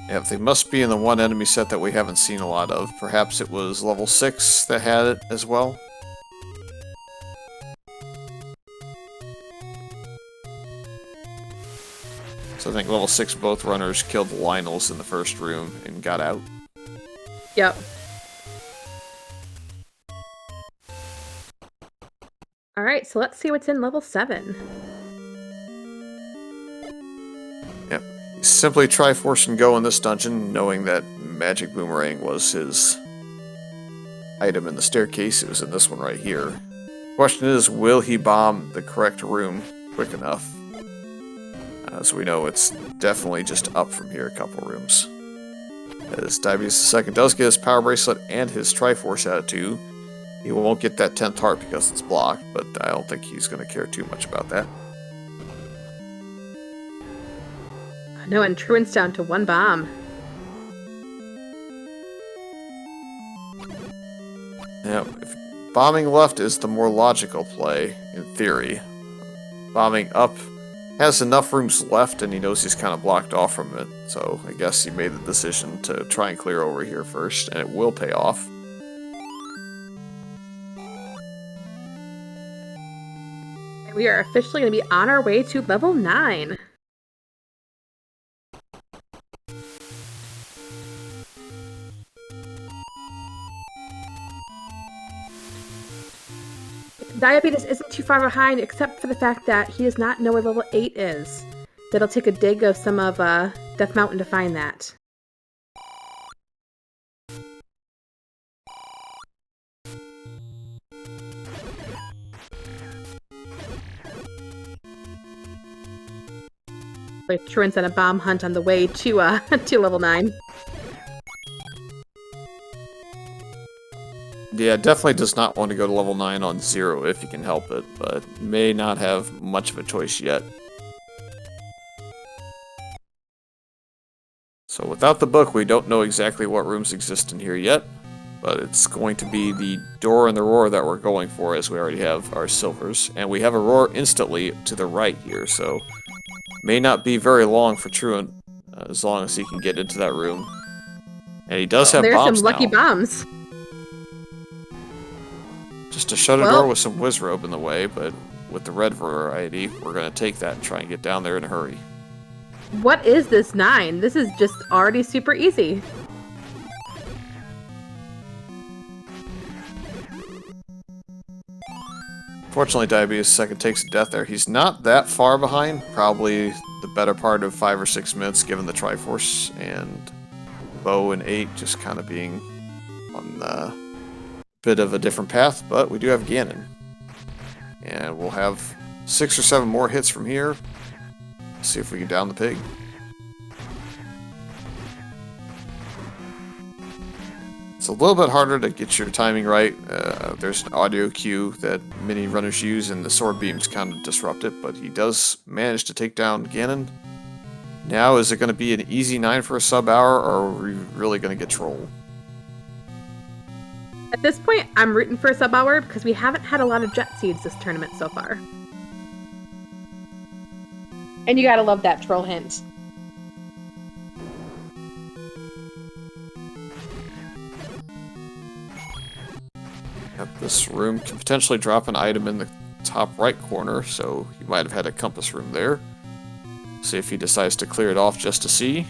Yeah, they must be in the one enemy set that we haven't seen a lot of. Perhaps it was level 6 that had it as well. So I think level 6 both runners killed the Lionels in the first room and got out. Yep. so let's see what's in level 7. Yep. He's simply Triforce and go in this dungeon, knowing that Magic Boomerang was his item in the staircase. It was in this one right here. Question is, will he bomb the correct room quick enough? As we know, it's definitely just up from here a couple rooms. As DiabeetusThe2nd does get his Power Bracelet and his Triforce out of 2, he won't get that 10th heart because it's blocked, but I don't think he's going to care too much about that. No, and Truant's down to 1 bomb. Yeah, if bombing left is the more logical play, in theory. Bombing up has enough rooms left, and he knows he's kind of blocked off from it, so I guess he made the decision to try and clear over here first, and it will pay off. And we are officially going to be on our way to level 9. Diabeetus isn't too far behind, except for the fact that he does not know where level 8 is. That'll take a dig of some of Death Mountain to find that. Like Truant's on a bomb hunt on the way to to level 9. Yeah, definitely does not want to go to level 9 on 0 if he can help it, but may not have much of a choice yet. So without the book, we don't know exactly what rooms exist in here yet, but it's going to be the door and the roar that we're going for, as we already have our silvers, and we have a roar instantly to the right here, so may not be very long for Truant, as long as he can get into that room. And he does have There's bombs some lucky now. bombs. Just a shutter door with some Wizrobe in the way, but with the red variety, we're going to take that and try and get down there in a hurry. What is this 9? This is just already super easy. Fortunately, DiabeetusThe2nd takes a death there. He's not that far behind, probably the better part of 5 or 6 minutes, given the Triforce and Bow and 8 just kind of being on a bit of a different path, but we do have Ganon. And we'll have 6 or 7 more hits from here. See if we can down the pig. It's a little bit harder to get your timing right. There's an audio cue that many runners use, and the sword beams kind of disrupt it, but he does manage to take down Ganon. Now, is it going to be an easy 9 for a sub-hour, or are we really going to get trolled? At this point, I'm rooting for a sub-hour because we haven't had a lot of Jet Seeds this tournament so far. And you gotta love that troll hint. Yep, this room can potentially drop an item in the top right corner, so he might have had a compass room there. See if he decides to clear it off just to see.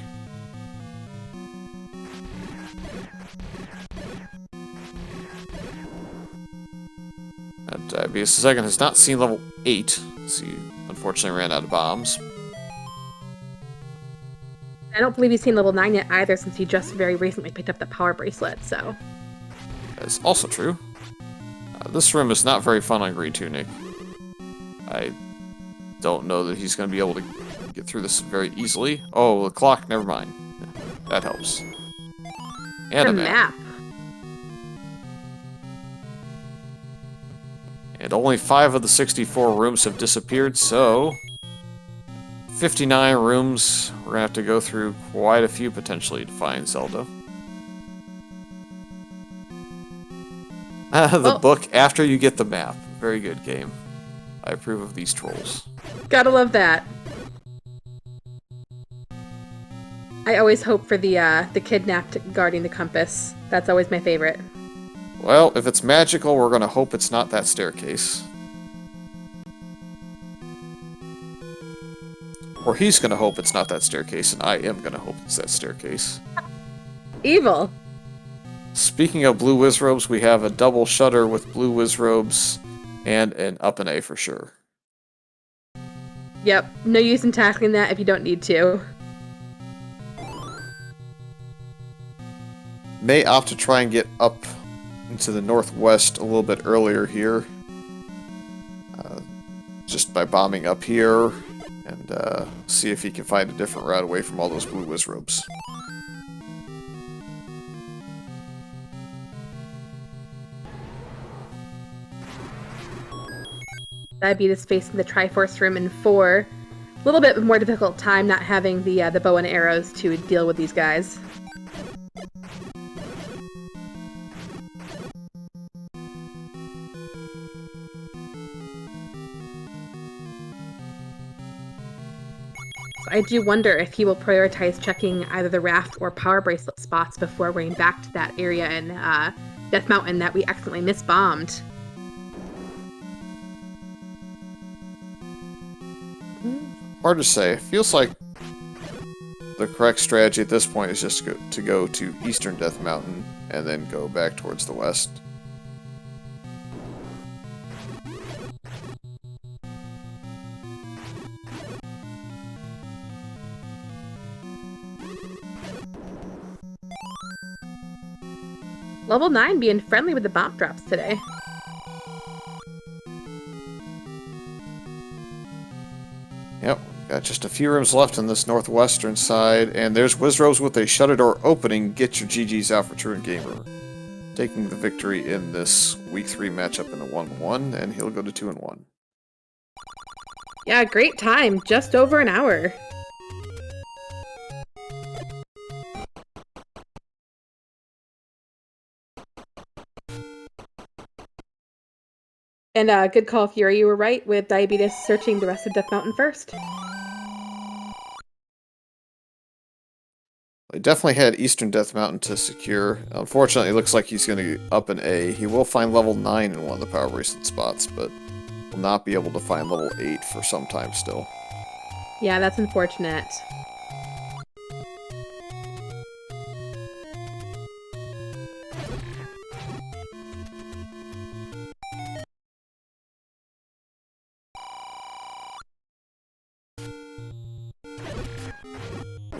DiabeetusThe2nd has not seen level 8, so he unfortunately ran out of bombs. I don't believe he's seen level 9 yet either, since he just very recently picked up the Power Bracelet, so... That's also true. This room is not very fun on Green Tunic. I don't know that he's going to be able to get through this very easily. Oh, the clock, never mind. That helps. And a map. And only 5 of the 64 rooms have disappeared, so 59 rooms. We're going to have to go through quite a few potentially to find Zelda. The book after you get the map. Very good game. I approve of these trolls. Gotta love that. I always hope for the kidnapped guarding the compass. That's always my favorite. Well, if it's magical, we're going to hope it's not that staircase. Or he's going to hope it's not that staircase, and I am going to hope it's that staircase. Evil! Speaking of blue Wizrobes, we have a double shutter with blue Wizrobes And an up and A for sure. Yep, no use in tackling that if you don't need to. May opt to try and get up into the northwest a little bit earlier here. Just by bombing up here and see if he can find a different route away from all those blue Wizrobes. Diabetes facing the Triforce room in 4. A little bit more difficult time not having the bow and arrows to deal with these guys. I do wonder if he will prioritize checking either the raft or power bracelet spots before going back to that area in Death Mountain that we accidentally misbombed. Hard to say. Feels like the correct strategy at this point is just to go to Eastern Death Mountain and then go back towards the west. Level 9 being friendly with the bomb drops today. Yep, got just a few rooms left on this northwestern side, and there's Wizrobes with a shutter door opening. Get your GGs out for TruantGamer. Taking the victory in this Week 3 matchup in a 1-1, and he'll go to 2-1. Yeah, great time. Just over an hour. And good call, Fury. You were right with Diabetes searching the rest of Death Mountain first. He definitely had Eastern Death Mountain to secure. Unfortunately, it looks like he's going to up an A. He will find level 9 in one of the power bracelet spots, but will not be able to find level 8 for some time still. Yeah, that's unfortunate.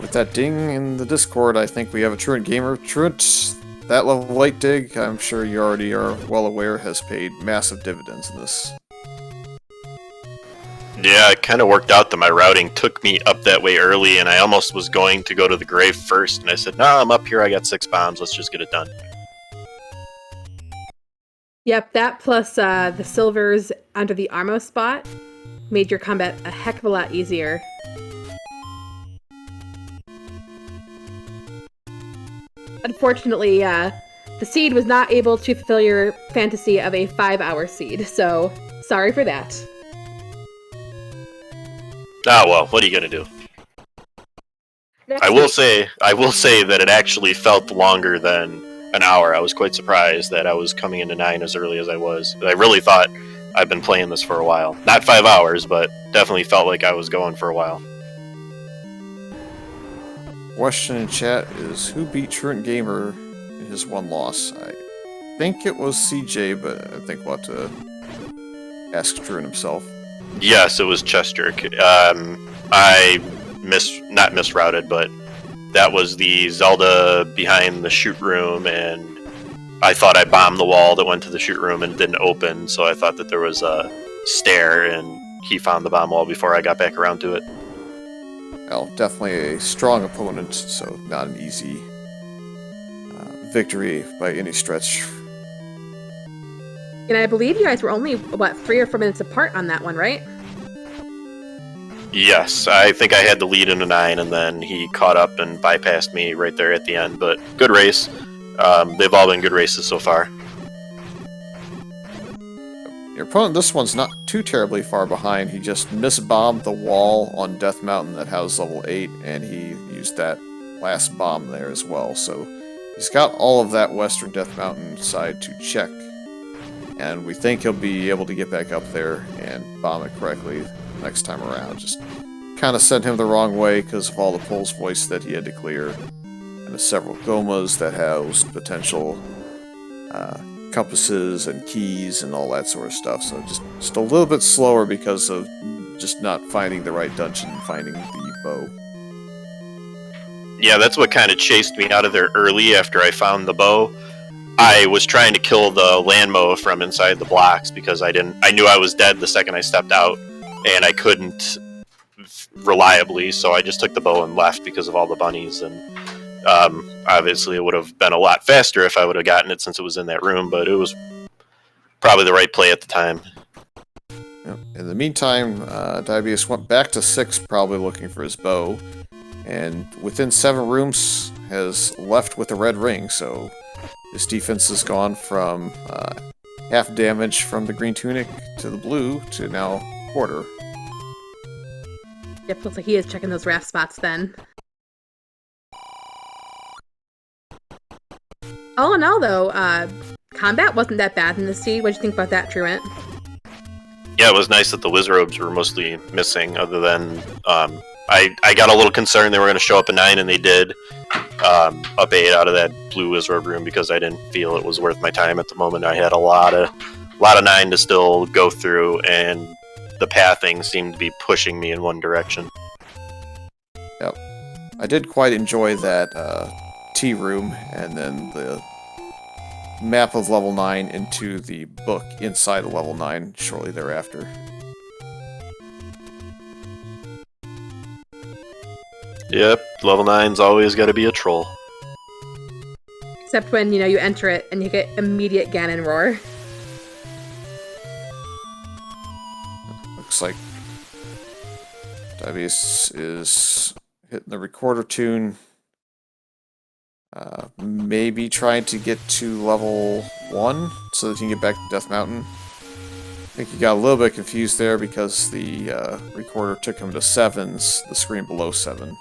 With that ding in the Discord, I think we have a TruantGamer. Truant, that level 8 dig, I'm sure you already are well aware, has paid massive dividends in this. Yeah, it kind of worked out that my routing took me up that way early, and I almost was going to go to the grave first, and I said, nah, I'm up here, I got 6 bombs, let's just get it done. Yep, that plus the silvers under the Armo spot made your combat a heck of a lot easier. Unfortunately, the seed was not able to fulfill your fantasy of a 5-hour seed, so sorry for that. Ah, well, what are you gonna do? I will say that it actually felt longer than an hour. I was quite surprised that I was coming into 9 as early as I was. I really thought I've been playing this for a while. Not 5 hours, but definitely felt like I was going for a while. Question in chat is, who beat TruantGamer in his one loss? I think it was CJ, but I think we'll have to ask Truant himself. Yes, it was Chester. I not misrouted, but that was the Zelda behind the shoot room, and I thought I bombed the wall that went to the shoot room and didn't open, so I thought that there was a stair, and he found the bomb wall before I got back around to it. Well, definitely a strong opponent, so not an easy victory by any stretch. And I believe you guys were only, what, 3 or 4 minutes apart on that one, right? Yes, I think I had the lead into 9, and then he caught up and bypassed me right there at the end, but good race. They've all been good races so far. Your opponent, this one's not too terribly far behind. He just misbombed the wall on Death Mountain that housed level 8, and he used that last bomb there as well. So he's got all of that western Death Mountain side to check, and we think he'll be able to get back up there and bomb it correctly next time around. Just kind of sent him the wrong way because of all the Pulse Voice that he had to clear, and the several Gomas that housed potential compasses and keys and all that sort of stuff. So just a little bit slower because of just not finding the right dungeon and finding the bow. Yeah, that's what kind of chased me out of there early after I found the bow. I was trying to kill the landmower from inside the blocks because I knew I was dead the second I stepped out, and I couldn't reliably, so I just took the bow and left because of all the bunnies. And obviously it would have been a lot faster if I would have gotten it since it was in that room, but it was probably the right play at the time. Yep. In the meantime, Diabeetus went back to 6, probably looking for his bow, and within 7 rooms has left with a red ring, so his defense has gone from half damage from the green tunic to the blue to now quarter. Yep, looks like he is checking those raft spots then. All in all, though, combat wasn't that bad in the sea. What'd you think about that, Truant? Yeah, it was nice that the wizrobes were mostly missing, other than I got a little concerned they were going to show up at 9, and they did. Up 8 out of that blue wizard room because I didn't feel it was worth my time at the moment. I had a lot of 9 to still go through, and the pathing seemed to be pushing me in one direction. Yep. I did quite enjoy that tea room, and then the map of level 9 into the book inside of level 9 shortly thereafter. Yep, level 9's always got to be a troll. Except when, you enter it and you get immediate Ganon roar. Looks like Diabeetus is hitting the recorder tune. Maybe trying to get to level 1 so that he can get back to Death Mountain. I think he got a little bit confused there because the recorder took him to 7s, the screen below 7.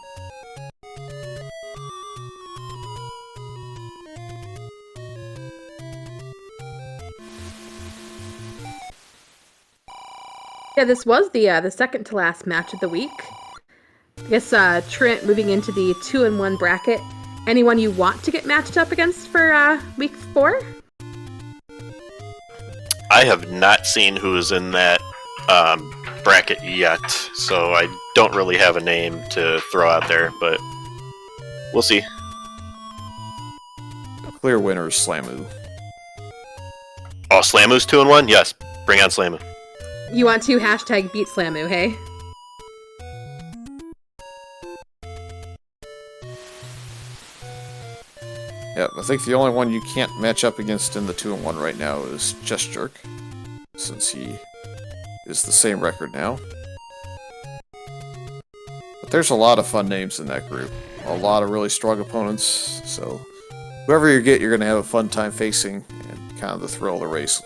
Yeah, this was the second to last match of the week. I guess Trent moving into the 2-1 bracket. Anyone you want to get matched up against for week 4? I have not seen who is in that bracket yet, so I don't really have a name to throw out there, but we'll see. Clear winner is Slamu. Oh, Slamu's 2-1? Yes, bring on Slamu. You want to hashtag beat Slamu, hey? Yeah, I think the only one you can't match up against in the 2-1 right now is Just Jerk, since he is the same record now. But there's a lot of fun names in that group. A lot of really strong opponents, so whoever you get, you're going to have a fun time facing, and kind of the thrill of the race.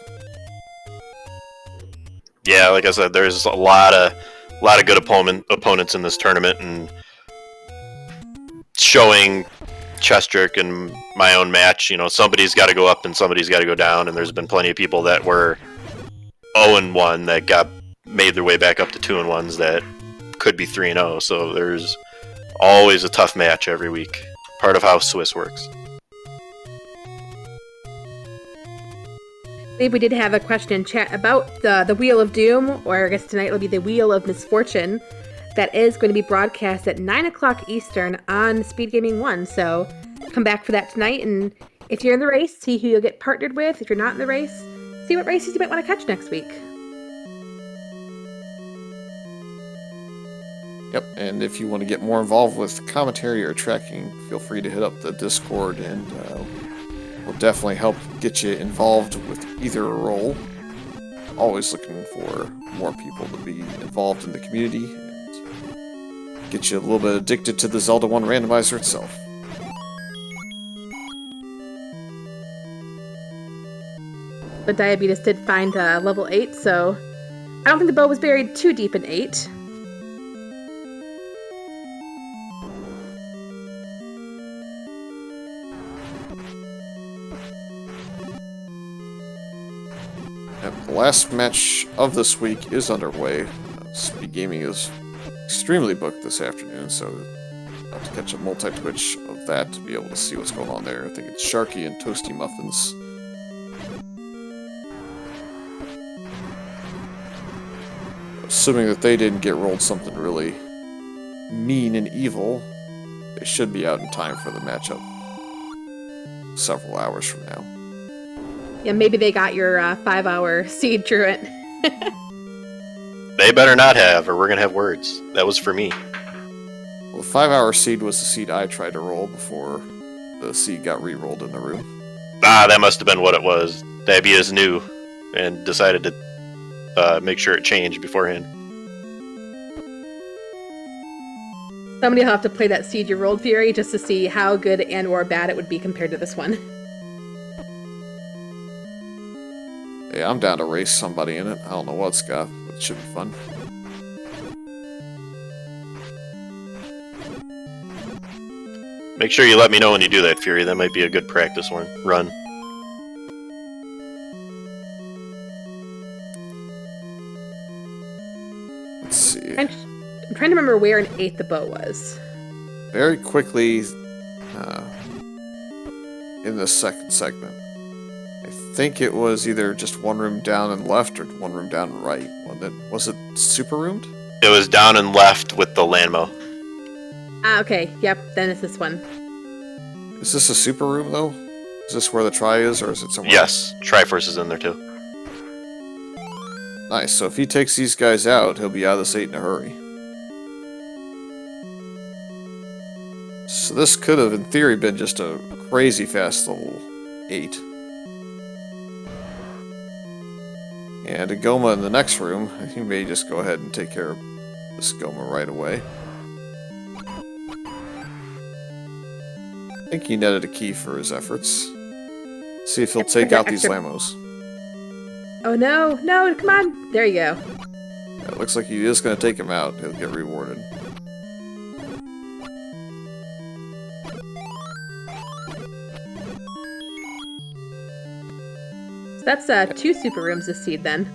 Yeah, like I said, there's a lot of good opponents in this tournament, and showing Chest Jerk in my own match, somebody's got to go up and somebody's got to go down, and there's been plenty of people that were 0-1 that made their way back up to 2-1s that could be 3-0, so there's always a tough match every week. Part of how Swiss works. I believe we did have a question in chat about the Wheel of Doom, or I guess tonight it'll be the Wheel of Misfortune, that is going to be broadcast at 9 o'clock Eastern on SpeedGaming 1, so come back for that tonight, and if you're in the race, see who you'll get partnered with. If you're not in the race, see what races you might want to catch next week. Yep, and if you want to get more involved with commentary or tracking, feel free to hit up the Discord, and we'll definitely help get you involved with either role. Always looking for more people to be involved in the community and get you a little bit addicted to the Zelda 1 randomizer itself. But Diabeetus did find level 8, so I don't think the bow was buried too deep in 8. The last match of this week is underway. SpeedGaming is extremely booked this afternoon, so I'll have to catch a multi-twitch of that to be able to see what's going on there. I think it's Sharky and Toasty Muffins. assuming that they didn't get rolled something really mean and evil, they should be out in time for the matchup several hours from now. Yeah, maybe they got your 5-hour seed, Truant. They better not have, or we're gonna have words. That was for me. Well, the 5-hour seed was the seed I tried to roll before the seed got re-rolled in the room. Ah, that must have been what it was. Diabeetus knew and decided to make sure it changed beforehand. Somebody will have to play that seed you rolled, Fury, just to see how good and or bad it would be compared to this one. Hey, I'm down to race somebody in it. I don't know what, Scott, but it should be fun. Make sure you let me know when you do that, Fury. That might be a good practice run. Let's see. I'm trying to remember where in 8 the bow was. Very quickly, in the second segment. I think it was either just one room down and left or one room down and right. Was it super roomed? It was down and left with the landmo. Ah, okay. Yep, then it's this one. Is this a super room, though? Is this where the try is, or is it somewhere Yes, Triforce is in there too. else? Nice, so if he takes these guys out, he'll be out of this 8 in a hurry. So this could have, in theory, been just a crazy fast level 8. And a Goma in the next room, he may just go ahead and take care of this Goma right away. I think he netted a key for his efforts. See if he'll take out these Lamos. Oh no, no, come on. There you go. Yeah, it looks like he is going to take him out. He'll get rewarded. So that's 2 super rooms this seed then.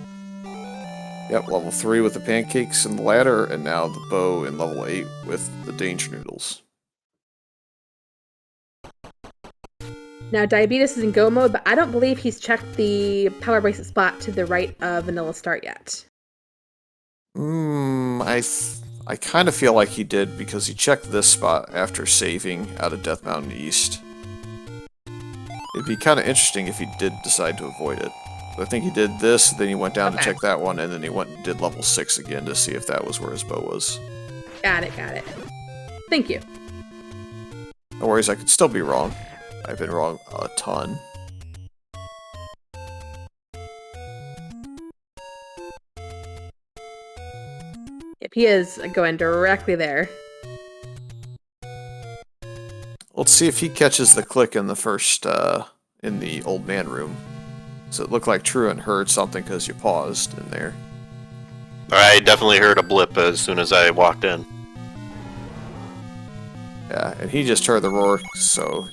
Yep, level 3 with the pancakes and the ladder, and now the bow in level 8 with the danger noodles. Now, Diabeetus is in go mode, but I don't believe he's checked the power bracelet spot to the right of Vanilla Start yet. I kind of feel like he did because he checked this spot after saving out of Death Mountain East. It'd be kind of interesting if he did decide to avoid it. But I think he did this, then he went down to check that one, and then he went and did level 6 again to see if that was where his bow was. Got it, got it. Thank you. No worries, I could still be wrong. I've been wrong a ton. Yep, he is going directly there. Let's see if he catches the click in the first, in the old man room. So it looked like Truant heard something because you paused in there. I definitely heard a blip as soon as I walked in. Yeah, and he just heard the roar, so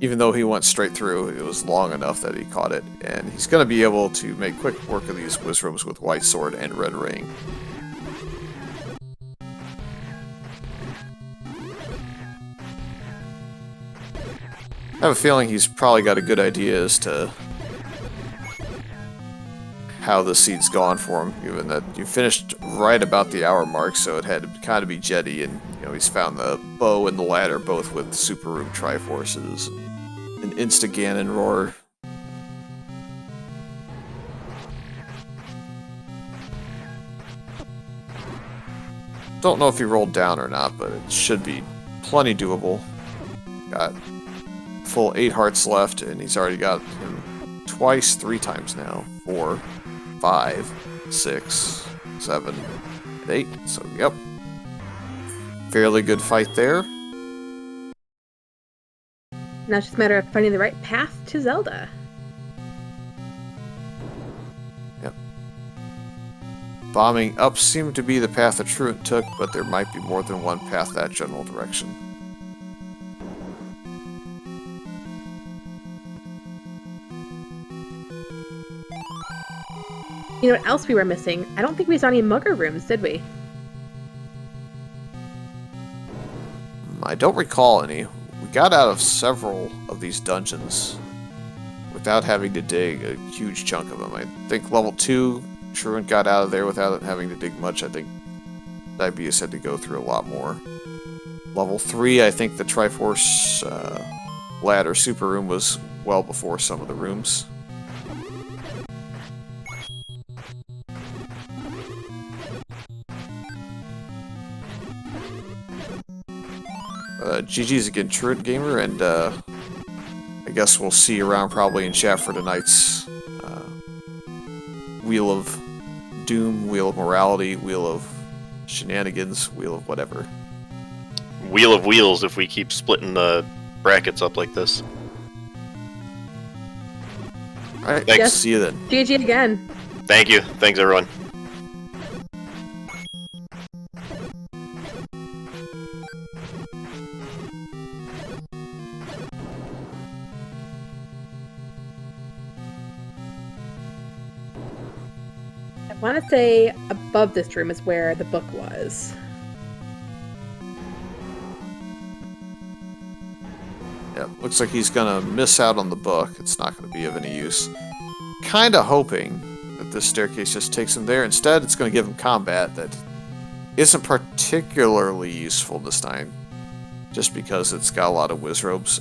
even though he went straight through, it was long enough that he caught it. And he's going to be able to make quick work of these Wizrooms with White Sword and Red Ring. I have a feeling he's probably got a good idea as to how the seed's gone for him, given that you finished right about the hour mark, so it had to kind of be jetty, and he's found the bow and the ladder both with Super Room Triforces, an Insta-Ganon roar. Don't know if he rolled down or not, but it should be plenty doable. Got full 8 hearts left, and he's already got him twice, 3 times now. 4, 5, 6, 7, and 8. So, yep. Fairly good fight there. Now it's just a matter of finding the right path to Zelda. Yep. Bombing up seemed to be the path that Truant took, but there might be more than one path that general direction. You know what else we were missing? I don't think we saw any mugger rooms, did we? I don't recall any. We got out of several of these dungeons without having to dig a huge chunk of them. I think level 2 Truant got out of there without having to dig much. I think Diabetes had to go through a lot more. Level 3, I think the Triforce ladder super room was well before some of the rooms. GG's again, TruantGamer, and I guess we'll see you around probably in chat for tonight's Wheel of Doom, Wheel of Morality, Wheel of Shenanigans, Wheel of whatever. Wheel of Wheels if we keep splitting the brackets up like this. Alright, Thanks. Yes. See you then. GG again. Thank you. Thanks, everyone. I want to say above this room is where the book was. Yeah, looks like he's gonna miss out on the book. It's not gonna be of any use. Kinda hoping that this staircase just takes him there. Instead, it's gonna give him combat that isn't particularly useful this time. Just because it's got a lot of whiz robes.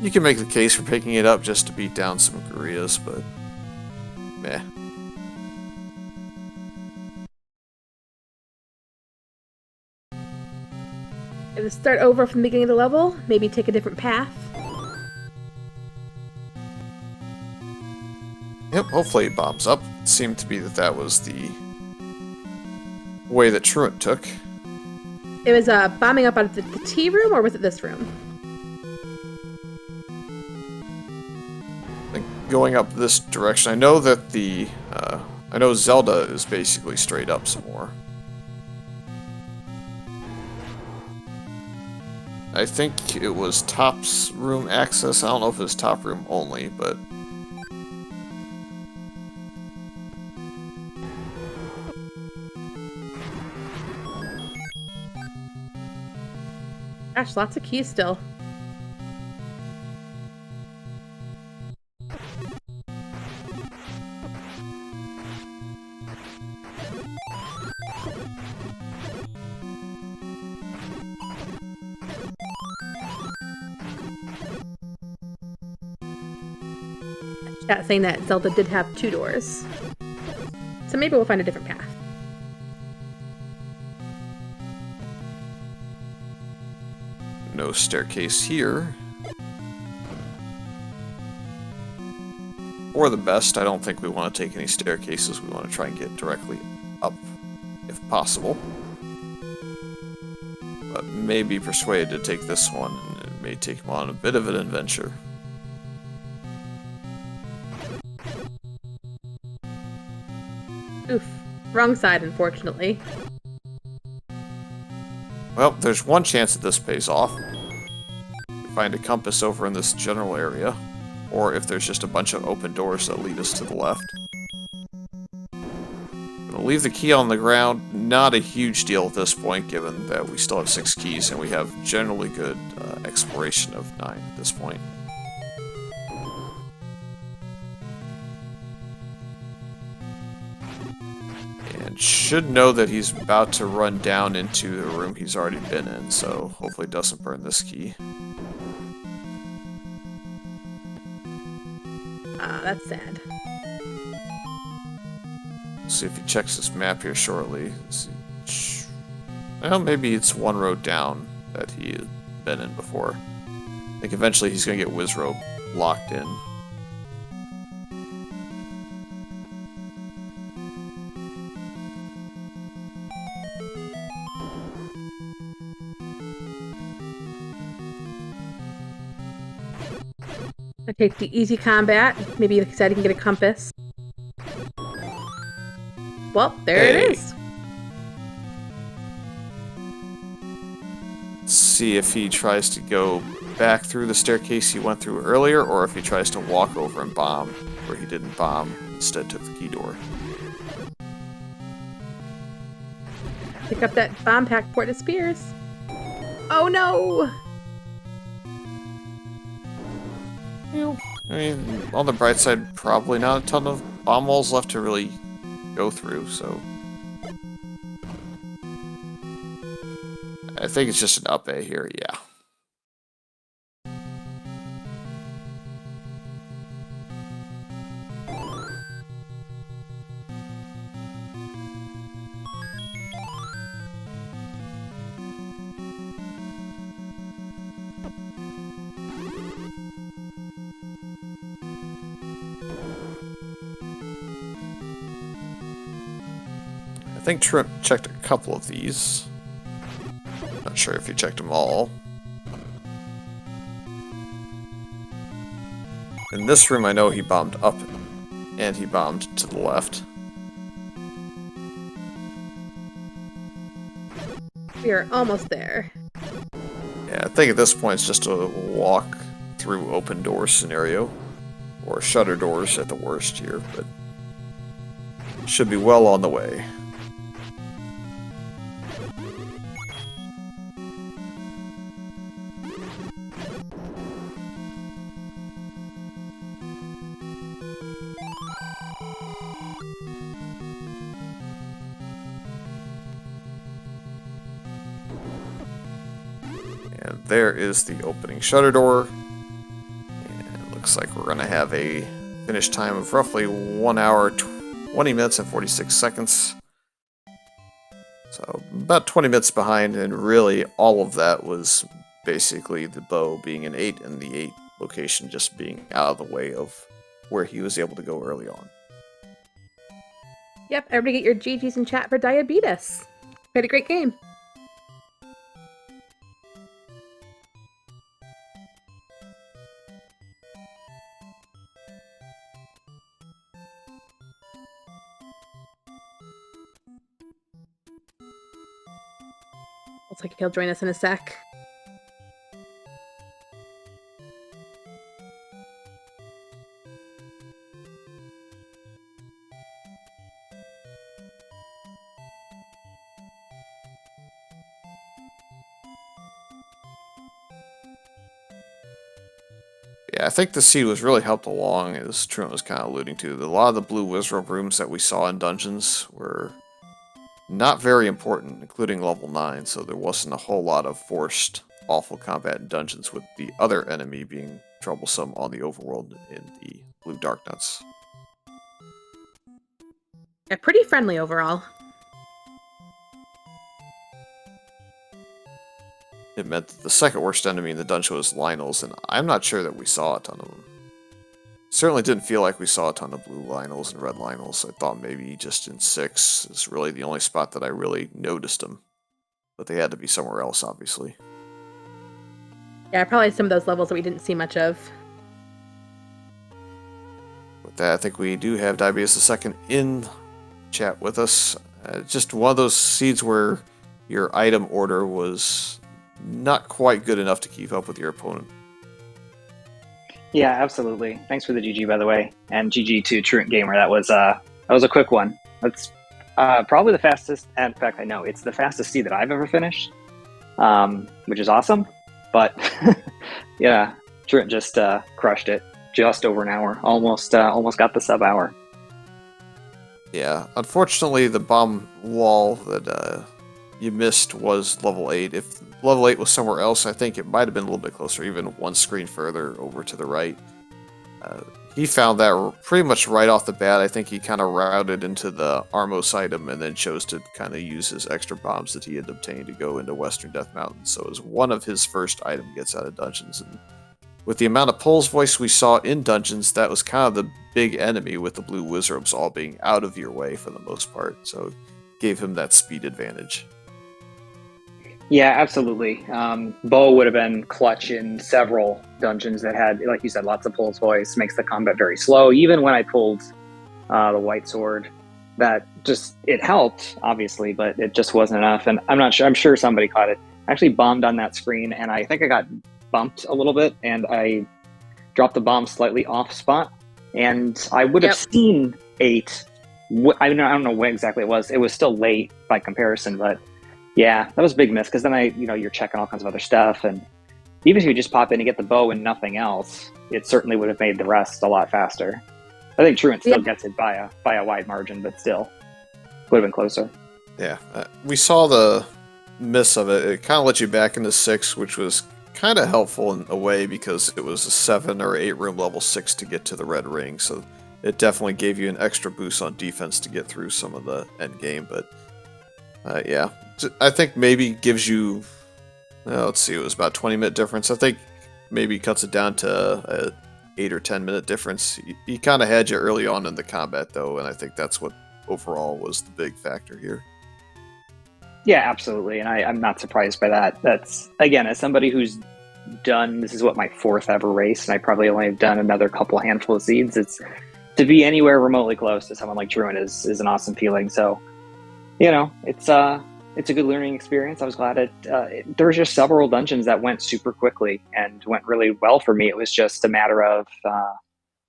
You can make the case for picking it up just to beat down some gorillas, but meh. If we start over from the beginning of the level, maybe take a different path. Yep, hopefully it bombs up. It seemed to be that that was the way that Truant took. It was bombing up out of the tea room, or was it this room? Like, going up this direction. I know that the I know Zelda is basically straight up some more. I think it was Top's room access. I don't know if it was Top room only, but Gosh, lots of keys still. Chat saying that Zelda did have 2 doors. So maybe we'll find a different path. no staircase here. Or the best, I don't think we want to take any staircases. We want to try and get directly up, if possible. But may be persuaded to take this one, and it may take him on a bit of an adventure. Oof. Wrong side, unfortunately. Well, there's one chance that this pays off. We find a compass over in this general area, or if there's just a bunch of open doors that lead us to the left. We'll leave the key on the ground. Not a huge deal at this point, given that we still have 6 keys, and we have generally good exploration of 9 at this point. And should know that he's about to run down into the room he's already been in, so hopefully it doesn't burn this key. Ah, that's sad. See if he checks this map here shortly. Let's see. Well, maybe it's one road down that he had been in before. I think eventually he's going to get Wizrobe locked in. I take the easy combat. Maybe, like I said, he can get a compass. Well, there it is. Let's see if he tries to go back through the staircase he went through earlier, or if he tries to walk over and bomb where he didn't bomb, instead took the key door. Pick up that bomb pack before it disappears. Oh no! I mean, on the bright side, probably not a ton of bomb walls left to really go through, so I think it's just an up A here, yeah. I think Trent checked a couple of these. Not sure if he checked them all. In this room, I know he bombed up, and he bombed to the left. We are almost there. Yeah, I think at this point it's just a walk through open door scenario, or shutter doors at the worst here, but should be well on the way. And there is the opening shutter door. And it looks like we're going to have a finish time of roughly 1 hour, 20 minutes, and 46 seconds. So about 20 minutes behind, and really all of that was basically the bow being an 8 and the 8 location just being out of the way of where he was able to go early on. Yep, everybody get your GGs in chat for Diabetes. We had a great game. Looks like he'll join us in a sec. Yeah, I think the seed was really helped along, as Truant was kind of alluding to. A lot of the blue wizard rooms that we saw in dungeons were not very important, including level 9, so there wasn't a whole lot of forced, awful combat in dungeons, with the other enemy being troublesome on the overworld in the blue dark nuts. Yeah, pretty friendly overall. It meant that the second worst enemy in the dungeon was Lionels, and I'm not sure that we saw a ton of them. Certainly didn't feel like we saw a ton of blue Lionels and red Lionels. I thought maybe just in 6 is really the only spot that I really noticed them. But they had to be somewhere else, obviously. Yeah, probably some of those levels that we didn't see much of. With that, I think we do have DiabeetusThe2nd in chat with us. Just one of those seeds where your item order was not quite good enough to keep up with your opponent. Yeah, absolutely. Thanks for the GG, by the way, and GG to TruantGamer. That was a quick one. That's probably the fastest. In fact, I know it's the fastest seed that I've ever finished, which is awesome. But yeah, Truant just crushed it. Just over an hour, almost got the sub hour. Yeah, unfortunately, the bomb wall that you missed was level 8. If level 8 was somewhere else, I think it might have been a little bit closer, even one screen further over to the right. He found that pretty much right off the bat. I think he kind of routed into the Armos item and then chose to kind of use his extra bombs that he had obtained to go into Western Death Mountain. So it was one of his first item gets out of dungeons. And with the amount of Pole's Voice we saw in dungeons, that was kind of the big enemy, with the blue wizards all being out of your way for the most part. So it gave him that speed advantage. Yeah, absolutely. Bow would have been clutch in several dungeons that had, like you said, lots of Pole's Voice, makes the combat very slow. Even when I pulled the white sword, that just, it helped, obviously, but it just wasn't enough. And I'm not sure, I'm sure somebody caught it. I actually bombed on that screen, and I think I got bumped a little bit, and I dropped the bomb slightly off spot, and I would have seen 8. I don't know when exactly it was. It was still late by comparison, but yeah, that was a big miss, because then you're checking all kinds of other stuff, and even if you just pop in and get the bow and nothing else, it certainly would have made the rest a lot faster. I think Truant still gets it by a wide margin, but still. would have been closer. Yeah, we saw the miss of it. It kind of let you back into 6, which was kind of helpful in a way because it was a 7 or 8 room level 6 to get to the red ring, so it definitely gave you an extra boost on defense to get through some of the end game. But yeah, I think maybe gives you, let's see, it was about 20-minute difference. I think maybe cuts it down to a 8 or 10-minute difference. He kind of had you early on in the combat though, and I think that's what overall was the big factor here. Yeah, absolutely, and I'm not surprised by that. That's, again, as somebody who's done, this is what, my 4th ever race, and I probably only have done another couple handful of seeds. It's to be anywhere remotely close to someone like Truant is an awesome feeling. So, you know, it's a good learning experience. I was glad there was just several dungeons that went super quickly and went really well for me. It was just a matter of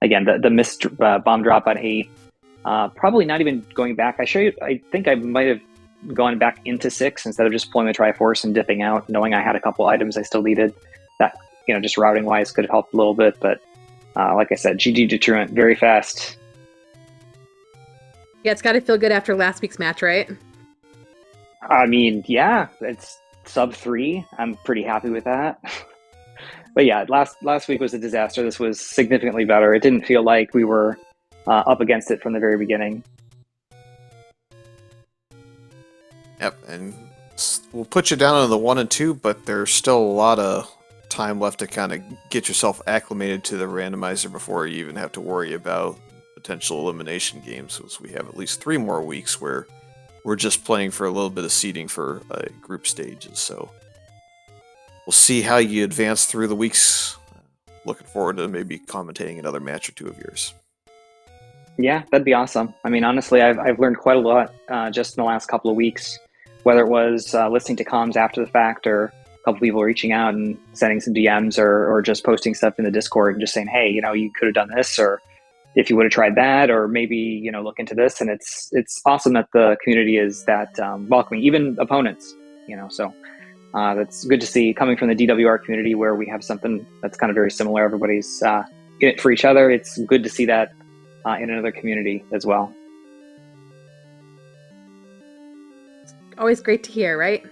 again, the missed bomb drop on 8. Probably not even going back. I think I might have gone back into 6 instead of just pulling the Triforce and dipping out, knowing I had a couple items I still needed. That, you know, just routing wise could have helped a little bit. But like I said, GG to Truant, very fast. Yeah, it's got to feel good after last week's match, right? I mean, yeah, it's sub 3. I'm pretty happy with that. But yeah, last week was a disaster. This was significantly better. It didn't feel like we were up against it from the very beginning. Yep, and we'll put you down on the 1 and 2, but there's still a lot of time left to kind of get yourself acclimated to the randomizer before you even have to worry about potential elimination games, because we have at least 3 more weeks where we're just playing for a little bit of seeding for group stages. So we'll see how you advance through the weeks. Looking forward to maybe commentating another match or 2 of yours. Yeah, that'd be awesome. I mean, honestly, I've learned quite a lot just in the last couple of weeks, whether it was listening to comms after the fact or a couple people reaching out and sending some DMs or just posting stuff in the Discord and just saying, hey, you know, you could have done this, or if you would have tried that, or maybe, you know, look into this. And it's awesome that the community is that welcoming, even opponents, you know, so that's good to see coming from the DWR community where we have something that's kind of very similar. Everybody's in it for each other. It's good to see that in another community as well. Always great to hear, right?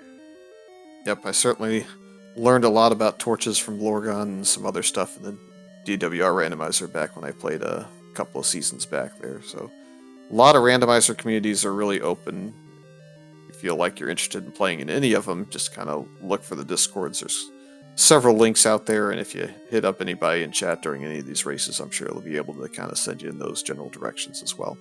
Yep, I certainly learned a lot about torches from Lorgon and some other stuff in the DWR randomizer back when I played a couple of seasons back there. So a lot of randomizer communities are really open. If you feel like you're interested in playing in any of them, just kind of look for the Discords. There's several links out there, and if you hit up anybody in chat during any of these races, I'm sure they'll be able to kind of send you in those general directions as well.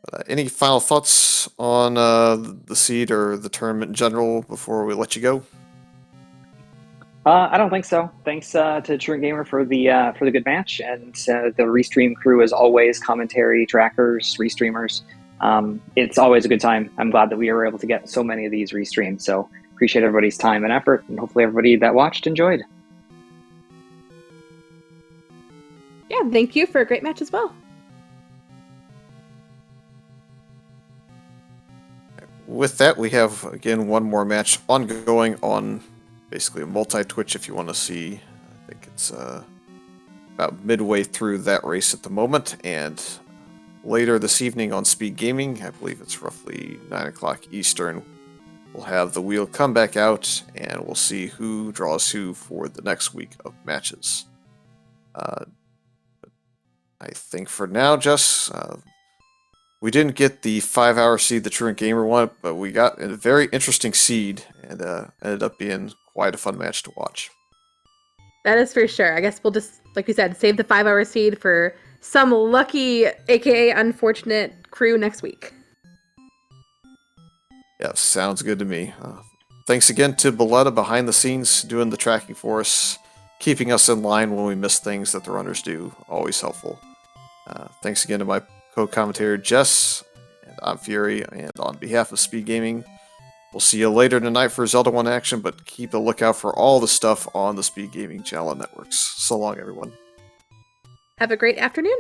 But, any final thoughts on the seed or the tournament in general before we let you go? I don't think so. Thanks to TruantGamer for the good match, and the Restream crew as always, commentary, trackers, restreamers. It's always a good time. I'm glad that we were able to get so many of these restreamed. So appreciate everybody's time and effort, and hopefully everybody that watched enjoyed. Yeah, thank you for a great match as well. With that, we have, again, one more match ongoing on basically a multi-Twitch if you want to see. I think it's about midway through that race at the moment, and later this evening on SpeedGaming, I believe it's roughly 9 o'clock Eastern, we'll have the wheel come back out, and we'll see who draws who for the next week of matches. I think for now, Jess, we didn't get the 5-hour seed the TruantGamer wanted, but we got a very interesting seed, and ended up being quite a fun match to watch. That is for sure. I guess we'll just, like you said, save the 5-hour seed for some lucky, aka unfortunate crew next week. Yeah, sounds good to me. Thanks again to Belletta behind the scenes doing the tracking for us, keeping us in line when we miss things that the runners do. Always helpful. Thanks again to my co-commentator Jess, and I'm Fury, and on behalf of SpeedGaming, we'll see you later tonight for Zelda 1 action, but keep a lookout for all the stuff on the SpeedGaming channel networks. So long, everyone. Have a great afternoon.